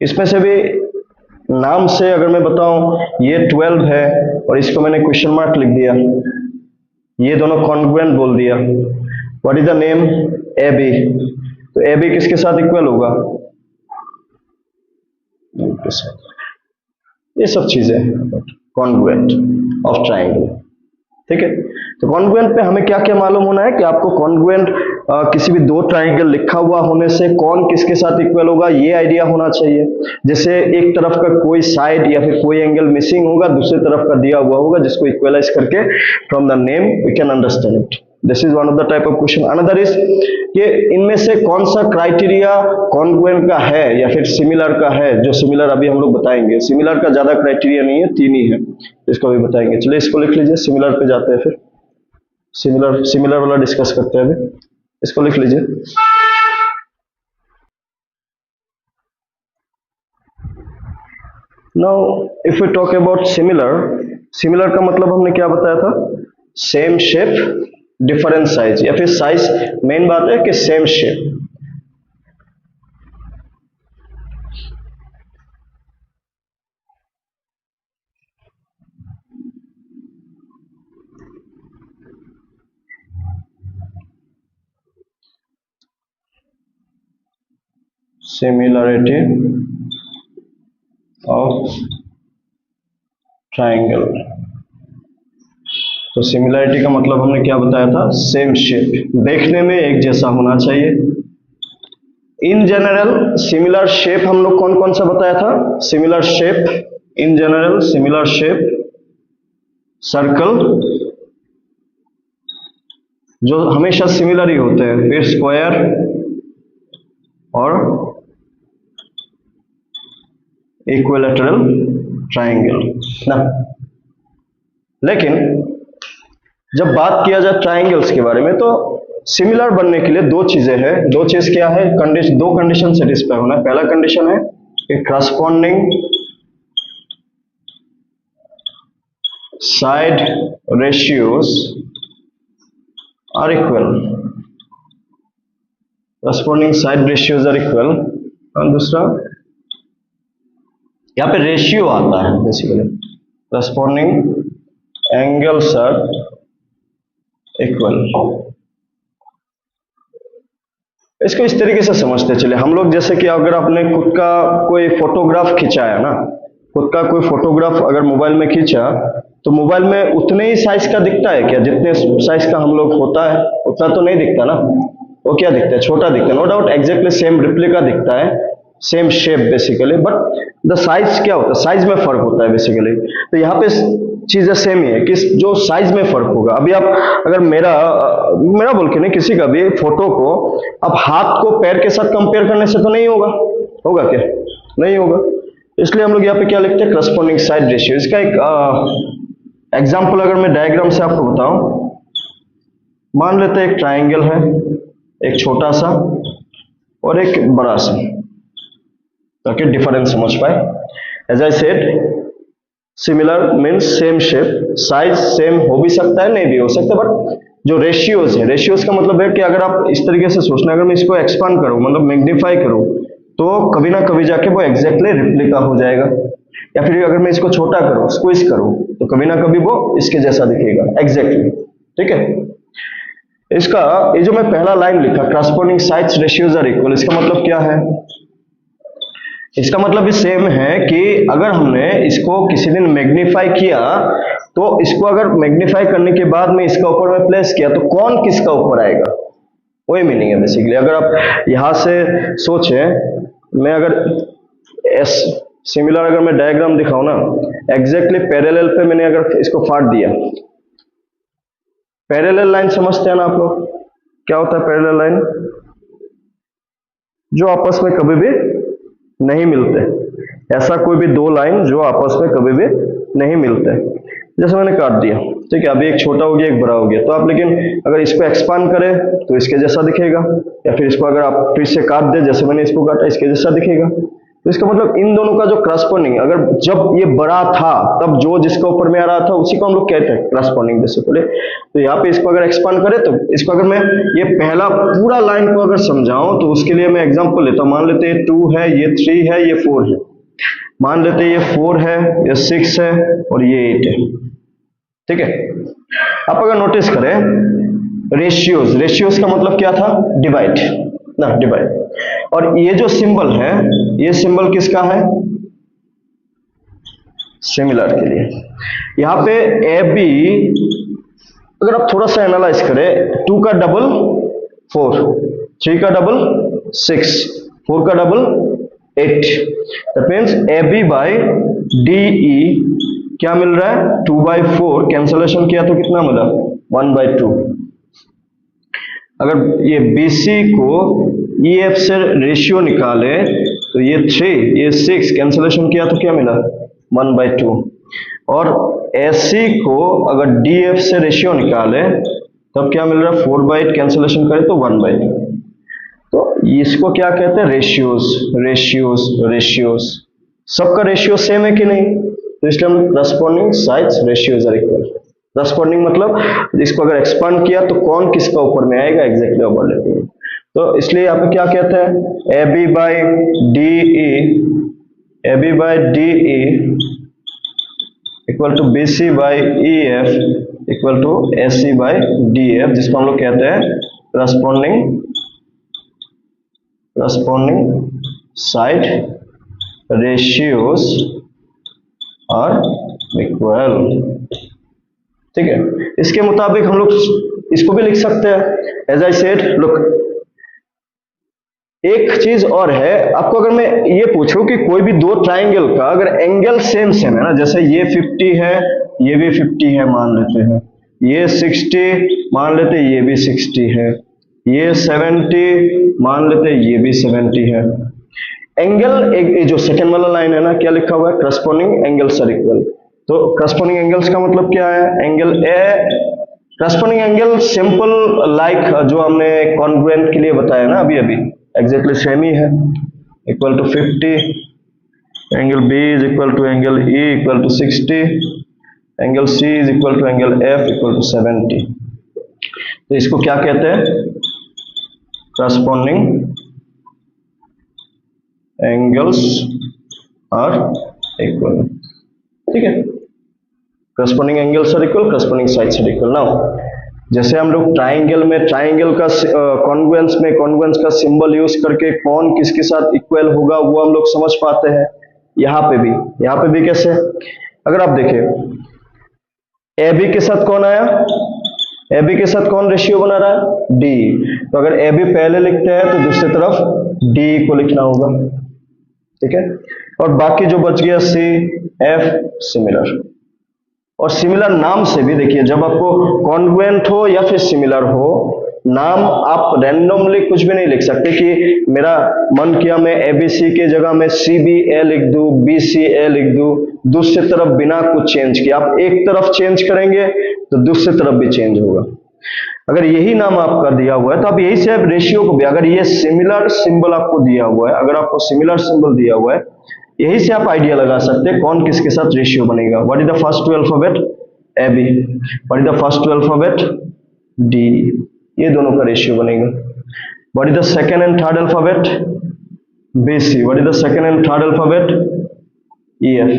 इसमें से भी नाम से अगर मैं बताऊं, ये 12 है और इसको मैंने क्वेश्चन मार्क लिख दिया, ये दोनों कॉन्ग्रुएंट बोल दिया। What is the name? AB। तो AB किसके साथ इक्वल होगा? ये सब चीजें कॉन्ग्रुएंट ऑफ ट्राइंगल। ठीक है, तो कॉन्ग्रुएंट पे हमें क्या क्या मालूम होना है कि आपको कॉन्ग्रुएंट किसी भी दो ट्राइंगल लिखा हुआ होने से कौन किसके साथ इक्वल होगा ये आइडिया होना चाहिए। जैसे एक तरफ का कोई साइड या फिर कोई एंगल मिसिंग होगा, दूसरी तरफ का दिया हुआ होगा, जिसको इक्वलाइज करके from the name we can understand it. This is one of the type of question. Another is कि इनमें से कौन सा क्राइटेरिया कॉन्ग्रुएंट का है या फिर सिमिलर का है। जो सिमिलर अभी हम लोग बताएंगे, सिमिलर का ज्यादा क्राइटेरिया नहीं है, 3 ही है, इसको भी बताएंगे। चलिए इसको लिख लीजिए, सिमिलर पे जाते हैं, फिर सिमिलर वाला डिस्कस करते हैं अभी। इसको लिख लीजिए। Now if we talk about similar का मतलब हमने क्या बताया था, सेम शेप डिफरेंट साइज, या फिर साइज मेन बात है कि same shape. Similarity of triangle. तो सिमिलरिटी का मतलब हमने क्या बताया था, सेम शेप, देखने में एक जैसा होना चाहिए। इन जनरल सिमिलर शेप हम लोग कौन कौन सा बताया था, similar shape in general, similar shape circle जो हमेशा सिमिलर ही होते हैं, फिर स्क्वायर और इक्विलैटरल ट्राइंगल ना। लेकिन जब बात किया जाए ट्राइंगल्स के बारे में, तो सिमिलर बनने के लिए दो चीजें हैं। दो चीज क्या है, दो कंडीशन सेटिस्फाई होना है। पहला कंडीशन है कि corresponding side ratios are equal, corresponding side ratios are equal. और दूसरा यहाँ पे रेशियो आता है basically, corresponding angles are equal. इसको इस तरीके से समझते चले हम लोग, जैसे कि अगर आपने खुद का कोई फोटोग्राफ खींचा है ना, खुद का कोई फोटोग्राफ अगर मोबाइल में खींचा, तो मोबाइल में उतने ही साइज का दिखता है क्या, जितने साइज का हम लोग होता है उतना तो नहीं दिखता ना। वो क्या दिखता है, छोटा दिखता है, no doubt exactly same replica दिखता है, same shape basically, but the size क्या होता है, साइज में फर्क होता है बेसिकली। तो यहाँ पे चीजें सेम ही है कि जो साइज में फर्क होगा। अभी आप अगर मेरा बोल के नहीं, किसी का भी फोटो को आप हाथ को पैर के साथ कंपेयर करने से तो नहीं होगा क्या, नहीं होगा। इसलिए हम लोग यहाँ पे क्या लिखते हैं, करस्पॉन्डिंग साइड रेशियो। इसका एक एग्जाम्पल अगर मैं डायग्राम से आपको बताऊं, मान लेते हैं एक ट्राइंगल है, एक छोटा सा और एक बड़ा सा, ताकि डिफरेंस समझ पाए। As I said, similar means same shape, size same हो भी सकता है, नहीं भी हो सकता, बट जो रेशियोज है, रेशियोज का मतलब है कि अगर आप इस तरीके से सोचना, अगर मैं इसको एक्सपांड करूं, मतलब मैग्नीफाई करूं, तो कभी ना कभी जाके वो एग्जैक्टली रिप्लिका हो जाएगा। या फिर अगर मैं इसको छोटा करूं, स्क्वीज करूं, तो कभी ना कभी वो इसके जैसा दिखेगा एग्जैक्टली। ठीक है, इसका ये जो मैं पहला लाइन लिखा, corresponding sides ratios are equal, इसका मतलब क्या है, इसका मतलब भी सेम है कि अगर हमने इसको किसी दिन मैग्नीफाई किया, तो इसको अगर मैग्नीफाई करने के बाद में इसका ऊपर में प्लेस किया, तो कौन किसका ऊपर आएगा, वही मीनिंग है बेसिकली। अगर आप यहां से सोचें, मैं अगर सिमिलर अगर मैं डायग्राम दिखाऊं ना, एग्जैक्टली पैरेलल पे मैंने अगर इसको फाड़ दिया, पैरेलल लाइन समझते हैं ना आप लोग, क्या होता है पैरेलल लाइन, जो आपस में कभी भी नहीं मिलते, ऐसा कोई भी दो लाइन जो आपस में कभी भी नहीं मिलते। जैसे मैंने काट दिया, ठीक है, अभी एक छोटा हो गया एक बड़ा हो गया, तो आप लेकिन अगर इसको एक्सपांड करें तो इसके जैसा दिखेगा, या फिर इसको अगर आप फिर से काट दे, जैसे मैंने इसको काटा, इसके जैसा दिखेगा। तो इसका मतलब इन दोनों का जो करस्पॉन्डिंग, अगर जब ये बड़ा था तब जो जिसका ऊपर में आ रहा था उसी को हम लोग कहते हैं करस्पॉन्डिंग बेसिकली। तो यहाँ पे इसको अगर एक्सपांड करें, तो इसको अगर मैं ये पहला पूरा लाइन को अगर समझाऊं, तो उसके लिए मैं एग्जांपल लेता हूं। मान लेते हैं 2 है, ये 3 है, ये 4 है, मान लेते हैं ये 4 है, ये 6 है और ये 8 है। ठीक है, आप अगर नोटिस करें, रेशियोज का मतलब क्या था, डिवाइड ना, डिवाइड। और ये जो सिंबल है, ये सिंबल किसका है, सिमिलर के लिए। यहां पे ए बी अगर आप थोड़ा सा एनालाइज करें, 2 का डबल 4, 3 का डबल 6, 4 का double 8, that means A B by D E क्या मिल रहा है, 2/4, कैंसलेशन किया तो कितना मिला, 1/2। अगर ये BC को EF से रेशियो निकाले तो ये 3 ये 6 कैंसिलेशन किया तो क्या मिला 1/2। और AC को अगर DF से रेशियो निकाले तब क्या मिल रहा है 4/8 कैंसिलेशन करें तो 1/2। तो इसको क्या कहते हैं रेशियोज रेशियोज रेशियोज। सबका रेशियो सेम है कि नहीं, तो इसलिए हम corresponding sides ratios are equal. Corresponding मतलब इसको अगर एक्सपांड किया तो कौन किसका ऊपर में आएगा एग्जैक्टली ओवरलैपिंग। तो इसलिए यहाँ पे क्या कहते हैं AB by DE equal to BC by EF equal to AC by DF, जिसको हम लोग कहते हैं corresponding side ratios are equal. ठीक है, इसके मुताबिक हम लोग इसको भी लिख सकते हैं एज आई सेड। लुक, एक चीज और है, आपको अगर मैं ये पूछूं कि कोई भी दो ट्राइंगल का अगर एंगल सेम सेम है ना, जैसे ये 50 है ये भी 50 है मान लेते हैं, ये 60 मान लेते हैं ये भी 60 है, ये 70 मान लेते हैं ये भी 70 है। एंगल एक जो सेकंड वाला लाइन है ना, क्या लिखा हुआ है करस्पॉन्डिंग एंगल्स आर इक्वल। तो करस्पॉन्डिंग एंगल्स का मतलब क्या है, angle A corresponding angle simple like जो हमने कॉन्ग्रुएंट के लिए बताया ना अभी अभी, एग्जैक्टली सेम ही है, equal to 50, angle B is equal to angle E equal to 60, angle C is equal to angle F equal to 70। तो इसको क्या कहते हैं करस्पॉन्डिंग एंगल्स आर इक्वल। ठीक है, corresponding angles are equal, corresponding sides are equal. Now जैसे हम लोग ट्राइंगल में ट्राइंगल का कॉन्ग्रुएंस में कॉन्ग्रुएंस का सिंबल यूज करके कौन किसके साथ इक्वल होगा वो हम लोग समझ पाते हैं, यहाँ पे भी कैसे, अगर आप देखें AB के साथ कौन आया, AB के साथ कौन रेशियो बना रहा है D, तो अगर AB पहले लिखते हैं तो दूसरी तरफ D को लिखना होगा। ठीक है, और बाकी जो बच गया C F सिमिलर। और सिमिलर नाम से भी देखिए, जब आपको कॉन्ग्रुएंट हो या फिर सिमिलर हो, नाम आप रैंडमली कुछ भी नहीं लिख सकते कि मेरा मन किया मैं ABC के जगह में CBA लिख दूं, BCA लिख दूं, दूसरी तरफ बिना कुछ चेंज किए। आप एक तरफ चेंज करेंगे तो दूसरी तरफ भी चेंज होगा। अगर यही नाम आपका दिया हुआ है तो आप यही से रेशियो को भी, अगर ये सिमिलर सिंबल आपको दिया हुआ है, अगर आपको सिमिलर सिंबल दिया हुआ है, यही से आप आइडिया लगा सकते हैं कौन किसके साथ रेशियो बनेगा। What is the first two alphabet AB, what is the first two alphabet D, ये दोनों का रेशियो बनेगा। What is the second and third alphabet BC, what is the second and third alphabet EF,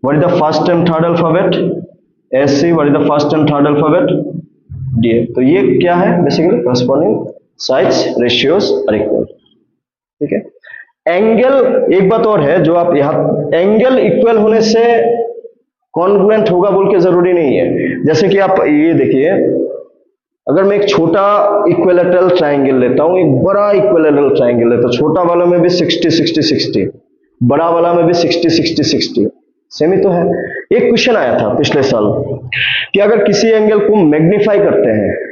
what is the first and third alphabet SC, what is the first and third alphabet DF। तो ये क्या है basically corresponding sides ratios are equal. ठीक है, angle एक बात और है जो आप यहाँ, एंगल इक्वल होने से कॉन्ग्रुएंट होगा बोल के जरूरी नहीं है। जैसे कि आप ये देखिए, अगर मैं एक छोटा इक्विलैटरल ट्राइंगल लेता हूं, एक बड़ा इक्विलैटरल ट्राइंगल लेता हूं, छोटा वाला में भी 60 60 60, बड़ा वाला में भी 60 60 60, सेम ही तो है। एक क्वेश्चन आया था पिछले साल कि अगर किसी एंगल को मैग्नीफाई करते हैं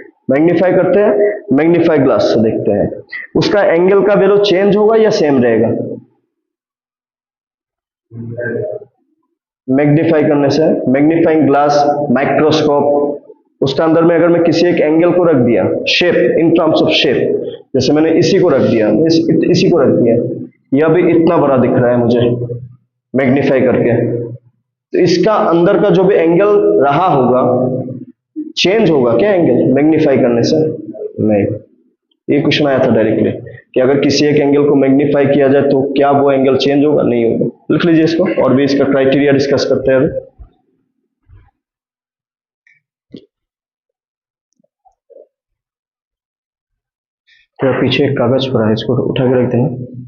मैग्नीफाई ग्लास से देखते हैं, उसका एंगल का वैल्यू चेंज होगा या सेम रहेगा। मैग्नीफाई करने से, मैग्नीफाइंग ग्लास, माइक्रोस्कोप, उसके अंदर में अगर मैं किसी एक एंगल को रख दिया, shape in terms of shape, जैसे मैंने इसी को रख दिया, इसी को रख दिया, यह भी इतना बड़ा दिख रहा है मुझे मैग्नीफाई करके, तो इसका अंदर का जो भी एंगल रहा होगा चेंज होगा क्या एंगल मैग्नीफाई करने से? नहीं। ये क्वेश्चन आया था डायरेक्टली कि अगर किसी एक एंगल को मैग्नीफाई किया जाए तो क्या वो एंगल चेंज होगा? नहीं होगा। लिख लीजिए इसको, और भी इसका क्राइटेरिया डिस्कस करते हैं अभी। तो पीछे एक कागज पड़ा है, इसको उठा के रख देना।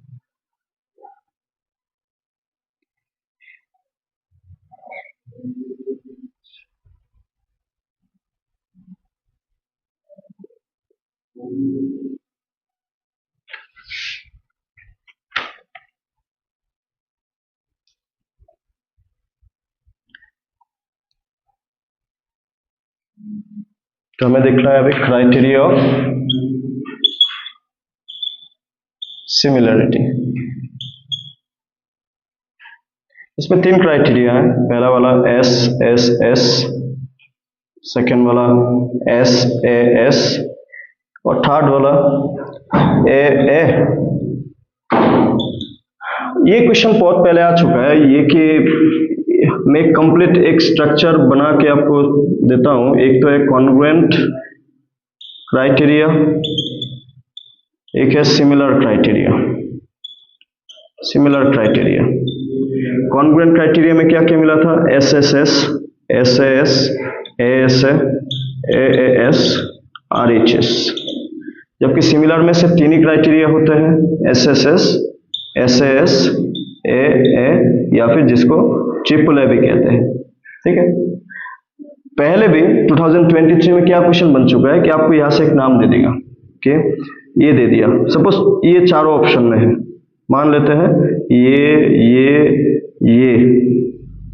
तो हमें दिख रहा है अभी क्राइटेरिया ऑफ सिमिलरिटी। इसमें 3 क्राइटेरिया है। पहला वाला एस एस एस, सेकेंड वाला एस ए एस और थर्ड वाला ए ए। ये क्वेश्चन बहुत पहले आ चुका है, ये कि मैं कंप्लीट एक स्ट्रक्चर बना के आपको देता हूं। एक तो है कॉन्ग्रुएंट क्राइटेरिया, एक है similar criteria. Similar criteria, congruent criteria में क्या क्या मिला था? S S S, S A S, A S A S, R H S. जबकि सिमिलर में से 3 ही क्राइटेरिया होते हैं, S S S, S A S, A या फिर जिसको ट्रिपल ए भी कहते हैं। ठीक है, पहले भी 2023 में क्या क्वेश्चन बन चुका है कि आपको यहां से एक नाम दे देगा कि ये दे दिया। सपोज ये चारों ऑप्शन में है, मान लेते हैं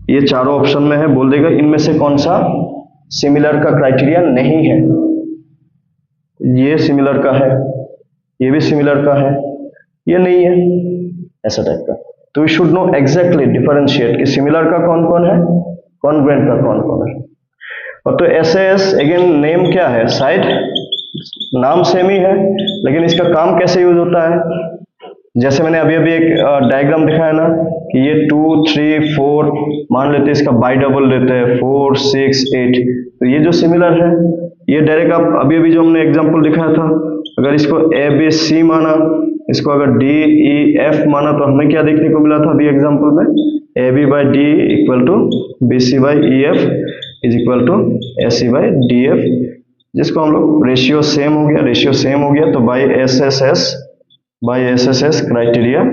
ये चारों ऑप्शन में है, बोल देगा इनमें से कौन सा सिमिलर का क्राइटेरिया नहीं है। ये सिमिलर का है, ये भी सिमिलर का है, ये नहीं है, ऐसा टाइप का। तो we should know exactly differentiate कि सिमिलर का कौन कौन है, कॉन्ग्रुएंट का कौन कौन है। और तो एसएएस अगेन नेम क्या है, साइड, नाम सेम ही है, लेकिन इसका काम कैसे यूज होता है। जैसे मैंने अभी अभी एक डायग्राम दिखाया ना कि ये 2 3 4 मान लेते हैं, इसका बाई डबल लेते हैं 4 6 8। तो ये जो सिमिलर है ये डायरेक्ट आप अभी अभी जो हमने एग्जांपल दिखाया था, अगर इसको ए बी सी माना, इसको अगर डी ई एफ माना, तो हमें क्या देखने को मिला था अभी एग्जांपल में, A B by D equal to B C by E F is equal to A C by D F, जिसको हम लोग रेशियो सेम हो गया, तो by S S S criteria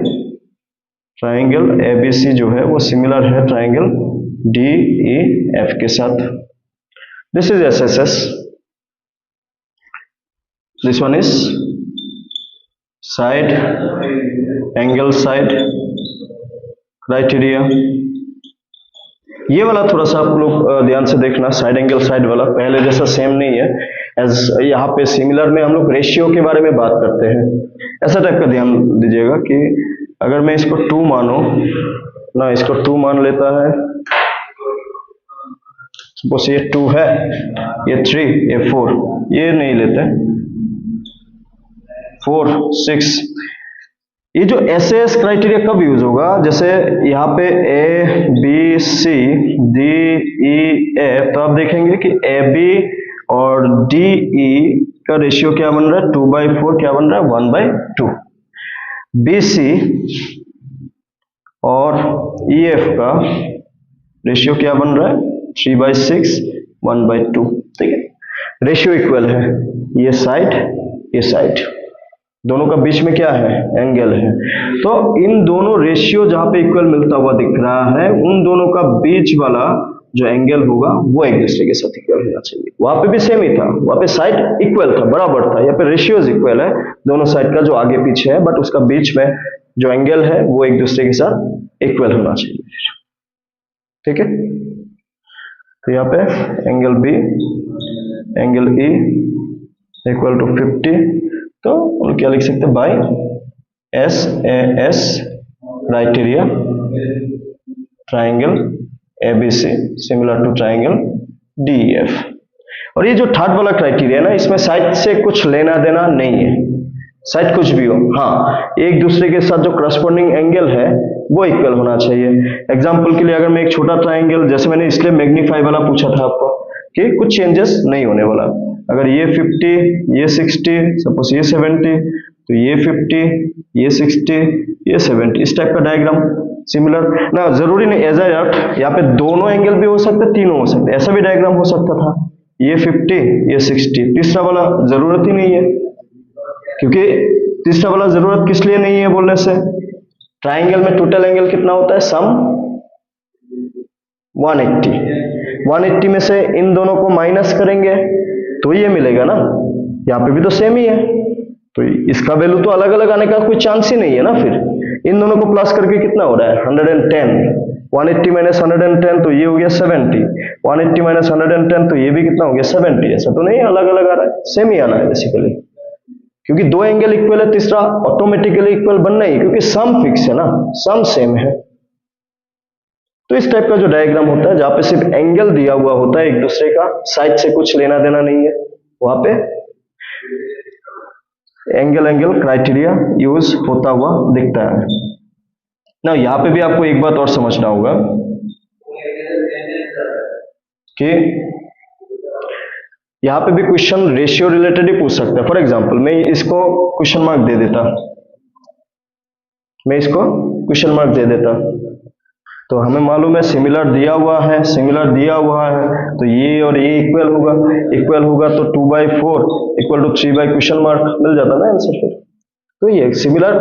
triangle A B C जो है वो सिमिलर है ट्राइंगल डी ई एफ के साथ। This is S S S, this one is side angle side criteria. ये वाला थोड़ा सा आप लोग ध्यान से देखना, साइड एंगल साइड वाला पहले जैसा सेम नहीं है। एज यहाँ पे सिमिलर में हम लोग रेशियो के बारे में बात करते हैं, ऐसा टाइप का ध्यान दीजिएगा कि अगर मैं इसको 2 मानो ना, इसको 2 मान लेता है, सपोज ये 2 है, ये 3, ये 4, ये नहीं लेते 4 6। ये जो एस एस क्राइटेरिया कब यूज होगा, जैसे यहाँ पे A B C D E F, तो आप देखेंगे कि ए बी और डी ई का रेशियो क्या बन रहा है, 2/4 क्या बन रहा है, 1/2। बी सी और ई एफ का रेशियो क्या बन रहा है, 3/6 1/2। ठीक है, रेशियो इक्वल है, ये साइड, दोनों का बीच में क्या है, एंगल है। तो इन दोनों रेशियो जहां पे इक्वल मिलता हुआ दिख रहा है, उन दोनों का बीच वाला जो एंगल होगा वो एक दूसरे के साथ इक्वल होना चाहिए। वहां पे भी सेम ही था, वहां पे साइड इक्वल था, बराबर था। यहाँ पे रेशियोज इक्वल है दोनों साइड का, जो आगे पीछे है, बट उसका बीच में जो एंगल है वो एक दूसरे के साथ इक्वल होना चाहिए। ठीक है, तो यहाँ पे angle B angle E equal to 50, तो हम क्या लिख सकते हैं, by S A S criteria triangle A B C similar to triangle D F. और ये जो थर्ड वाला क्राइटेरिया है ना, इसमें साइड से कुछ लेना देना नहीं है, साइड कुछ भी हो, हाँ एक दूसरे के साथ जो करस्पॉन्डिंग एंगल है वो इक्वल होना चाहिए। एग्जाम्पल के लिए अगर मैं एक छोटा ट्राइंगल, जैसे मैंने इसलिए मैग्नीफाई वाला पूछा था आपको कि कुछ चेंजेस नहीं होने वाला, अगर ये 50 ये 60 सपोज ये 70, तो ये 50 ये 60 ये 70, इस टाइप का डायग्राम सिमिलर ना, जरूरी नहीं एज यहाँ पे दोनों एंगल भी हो सकते, तीनों हो सकते, ऐसा भी डायग्राम हो सकता था, ये 50 ये 60। तीसरा वाला जरूरत ही नहीं है, क्योंकि तीसरा वाला जरूरत किस लिए नहीं है बोलने से, ट्राइंगल में टोटल एंगल कितना होता है, सम 180 में से इन दोनों को माइनस करेंगे तो ये मिलेगा ना, यहाँ पे भी तो सेम ही है, तो इसका वैल्यू तो अलग अलग आने का कोई चांस ही नहीं है ना। फिर इन दोनों को प्लस करके कितना हो रहा है, 110, 180 माइनस 110 तो ये हो गया 70, 180 माइनस 110 तो ये भी कितना हो गया 70। ऐसा तो नहीं अलग अलग आ रहा है, सेम ही आना है बेसिकली, क्योंकि दो एंगल इक्वल है, तीसरा ऑटोमेटिकली इक्वल बनना ही, क्योंकि सम फिक्स है ना, सम सेम है। तो इस टाइप का जो डायग्राम होता है जहां पे सिर्फ एंगल दिया हुआ होता है एक दूसरे का, साइड से कुछ लेना देना नहीं है, वहां पे एंगल एंगल क्राइटेरिया यूज होता हुआ दिखता है ना। यहां पे भी आपको एक बात और समझना होगा कि यहां पे भी क्वेश्चन रेशियो रिलेटेड ही पूछ सकता है। फॉर एग्जांपल मैं इसको क्वेश्चन मार्क दे देता, मैं इसको क्वेश्चन मार्क दे देता, तो हमें मालूम है सिमिलर दिया हुआ है, सिमिलर दिया हुआ है, तो ये और ये इक्वल होगा, इक्वल होगा तो 2/4 equal to 3 by question mark मिल जाता ना आंसर फिर। तो ये सिमिलर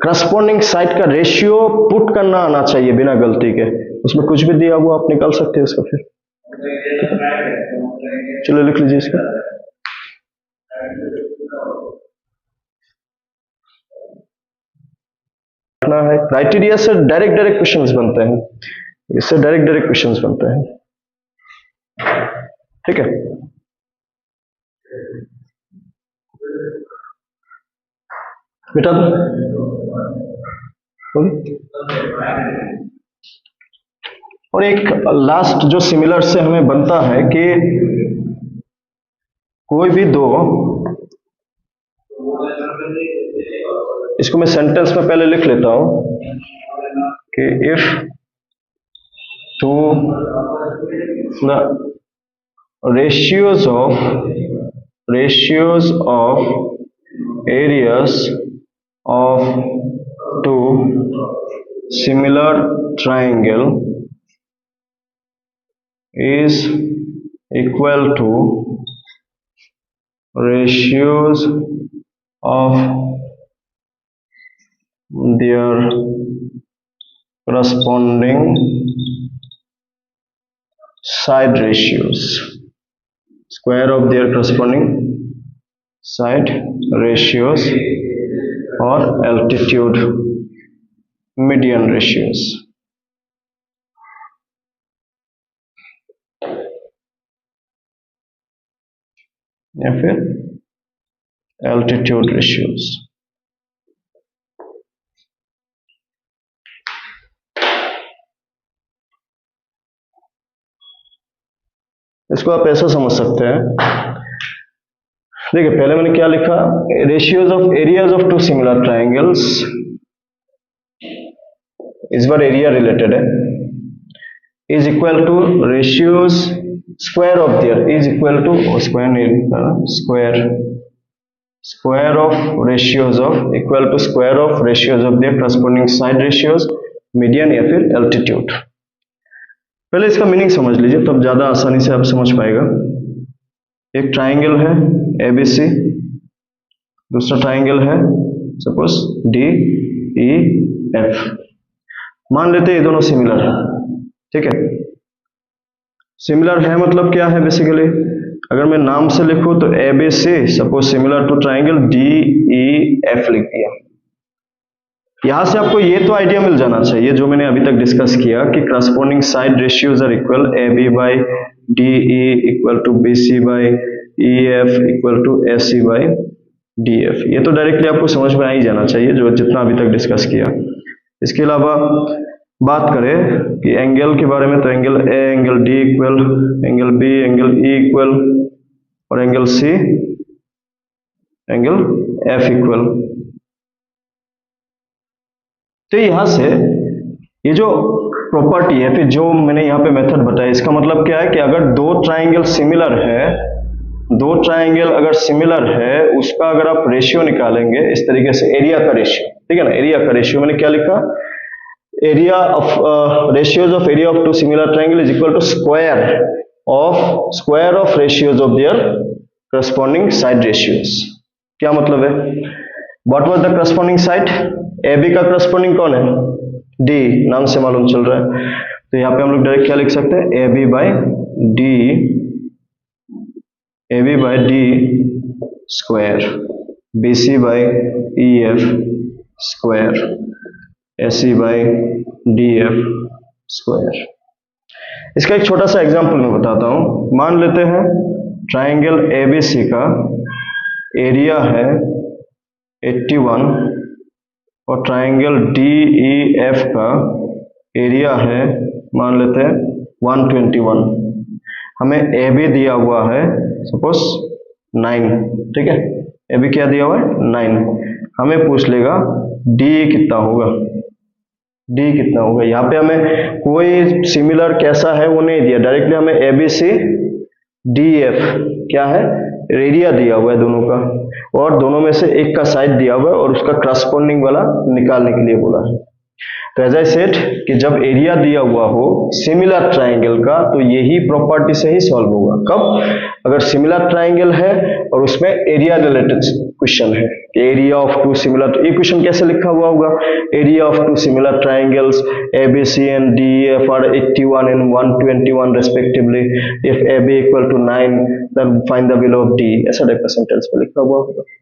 करस्पॉन्डिंग साइड का रेशियो पुट करना आना चाहिए बिना गलती के, उसमें कुछ भी दिया हुआ आप निकाल सकते हैं उसका फिर। चलो लिख लीजिए इसका। है क्राइटेरिया से डायरेक्ट क्वेश्चंस बनते हैं, इससे डायरेक्ट क्वेश्चंस बनते हैं, ठीक है। बेटा और एक लास्ट जो सिमिलर से हमें बनता है कि कोई भी दो, इसको मैं सेंटेंस में पहले लिख लेता हूं कि if two the ratios of areas of two similar triangle is equal to ratios of their corresponding side ratios, square of their corresponding side ratios or altitude median ratios, या फिर altitude ratios। इसको आप ऐसा समझ सकते हैं, देखिए पहले मैंने क्या लिखा, ratios of areas of two similar triangles, इस बार एरिया रिलेटेड है, is equal to ratios square of their, is equal to square नहीं लिखा, square of ratios of, equal to square of ratios of their corresponding side ratios, median या फिर altitude. पहले इसका meaning समझ लीजिए तब ज्यादा आसानी से आप समझ पाएगा। एक ट्राइंगल है ABC, दूसरा ट्राइंगल है सपोज DEF, मान लेते हैं ये दोनों सिमिलर है, ठीक है। सिमिलर है मतलब क्या है बेसिकली, अगर मैं नाम से लिखूं तो ABC suppose similar to triangle DEF लिख दिया। यहां से आपको ये तो आइडिया मिल जाना चाहिए जो मैंने अभी तक डिस्कस किया कि corresponding side ratios are equal, AB by DE equal to BC by EF equal to AC by DF। ये तो डायरेक्टली आपको समझ में आ ही जाना चाहिए जो जितना अभी तक डिस्कस किया। इसके अलावा बात करें कि एंगल के बारे में, तो angle A, angle D equal, angle B, angle E equal, और angle C, angle F equal. तो यहां से ये जो प्रॉपर्टी है, फिर जो मैंने यहाँ पे मेथड बताया, इसका मतलब क्या है कि अगर दो ट्राइंगल सिमिलर है, दो ट्राइंगल अगर सिमिलर है, उसका अगर आप रेशियो निकालेंगे इस तरीके से, एरिया का रेशियो, ठीक है ना, एरिया का रेशियो मैंने क्या लिखा, area of ratios of area of two similar triangle is equal to square of ratios of their corresponding side ratios. क्या मतलब है, what was the corresponding side, AB का करस्पॉन्डिंग कौन है, D, नाम से मालूम चल रहा है, तो यहाँ पे हम लोग डायरेक्ट क्या लिख सकते हैं, AB by D square, BC by EF square, AC by DF square. इसका एक छोटा सा एग्जांपल मैं बताता हूं। मान लेते हैं ट्राइंगल एबीसी का एरिया है 81 और ट्राइंगल डीईएफ का एरिया है मान लेते हैं 121। हमें ए बी दिया हुआ है सपोज 9, ठीक है, ए बी क्या दिया हुआ है 9। हमें पूछ लेगा डी कितना होगा, डी कितना होगा। यहाँ पे हमें कोई सिमिलर कैसा है वो नहीं दिया, डायरेक्टली हमें A B C D F क्या है एरिया दिया हुआ है दोनों का, और दोनों में से एक का साइड दिया हुआ है और उसका करस्पॉन्डिंग वाला निकालने के लिए बोला है। तो एज आई सेड कि जब एरिया दिया हुआ हो सिमिलर ट्राइंगल का तो यही प्रॉपर्टी से ही सॉल्व होगा। कब? अगर सिमिलर ट्राइंगल है और उसमें एरिया रिलेटेड क्वेश्चन है कि एरिया ऑफ टू सिमिलर, ये क्वेश्चन कैसे लिखा हुआ होगा, area of two similar triangles ABC and DEF are 81 and 121 respectively, if AB equal to 9 then find the value of D, ऐसा टाइप का सेंटेंस में लिखा हुआ होगा।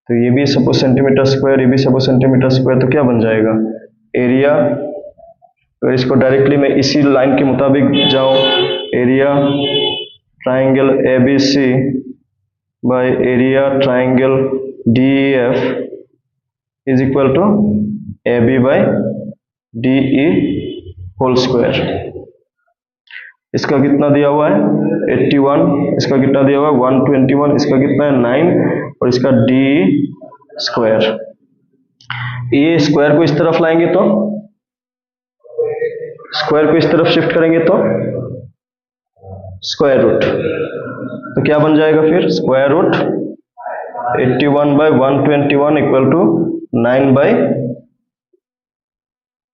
तो ये भी सपोज सेंटीमीटर स्क्वायर, ये भी सपोज सेंटीमीटर स्क्वायर, तो क्या बन जाएगा एरिया। अगर इसको डायरेक्टली मैं इसी लाइन के मुताबिक जाऊं, area triangle ABC by area triangle DEF is equal to AB by DE whole square. इसका कितना दिया हुआ है 81, इसका कितना दिया हुआ है 121, इसका कितना है 9 और इसका D स्क्वायर। ये स्क्वायर को इस तरफ लाएंगे तो स्क्वायर को इस तरफ शिफ्ट करेंगे तो स्क्वायर रूट, तो क्या बन जाएगा फिर square root 81 by 121 equal to 9 by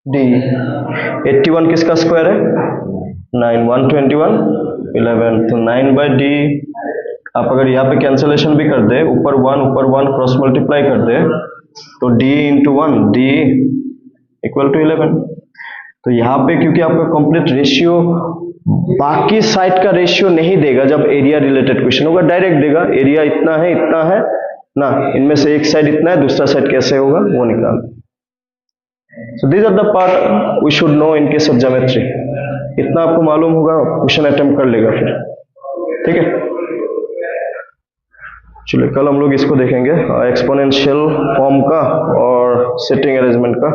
D। 81 किसका स्क्वायर है 9, 121 11, तो 9 बाय D। आप अगर यहाँ पे कैंसलेशन भी कर दे, ऊपर 1 क्रॉस मल्टीप्लाई कर दे तो D into 1 D equal to 11। तो यहाँ पे क्योंकि आपका कंप्लीट रेशियो बाकी साइड का रेशियो नहीं देगा, जब एरिया रिलेटेड क्वेश्चन होगा डायरेक्ट देगा एरिया इतना है ना, इनमें से एक साइड इतना है दूसरा साइड कैसे होगा वो निकाल। So this are the part we should know in case of geometry. इतना आपको मालूम होगा, क्वेश्चन अटेम्प्ट कर लेगा फिर, ठीक है। चलिए कल हम लोग इसको देखेंगे एक्सपोनेंशियल फॉर्म का और सेटिंग अरेंजमेंट का।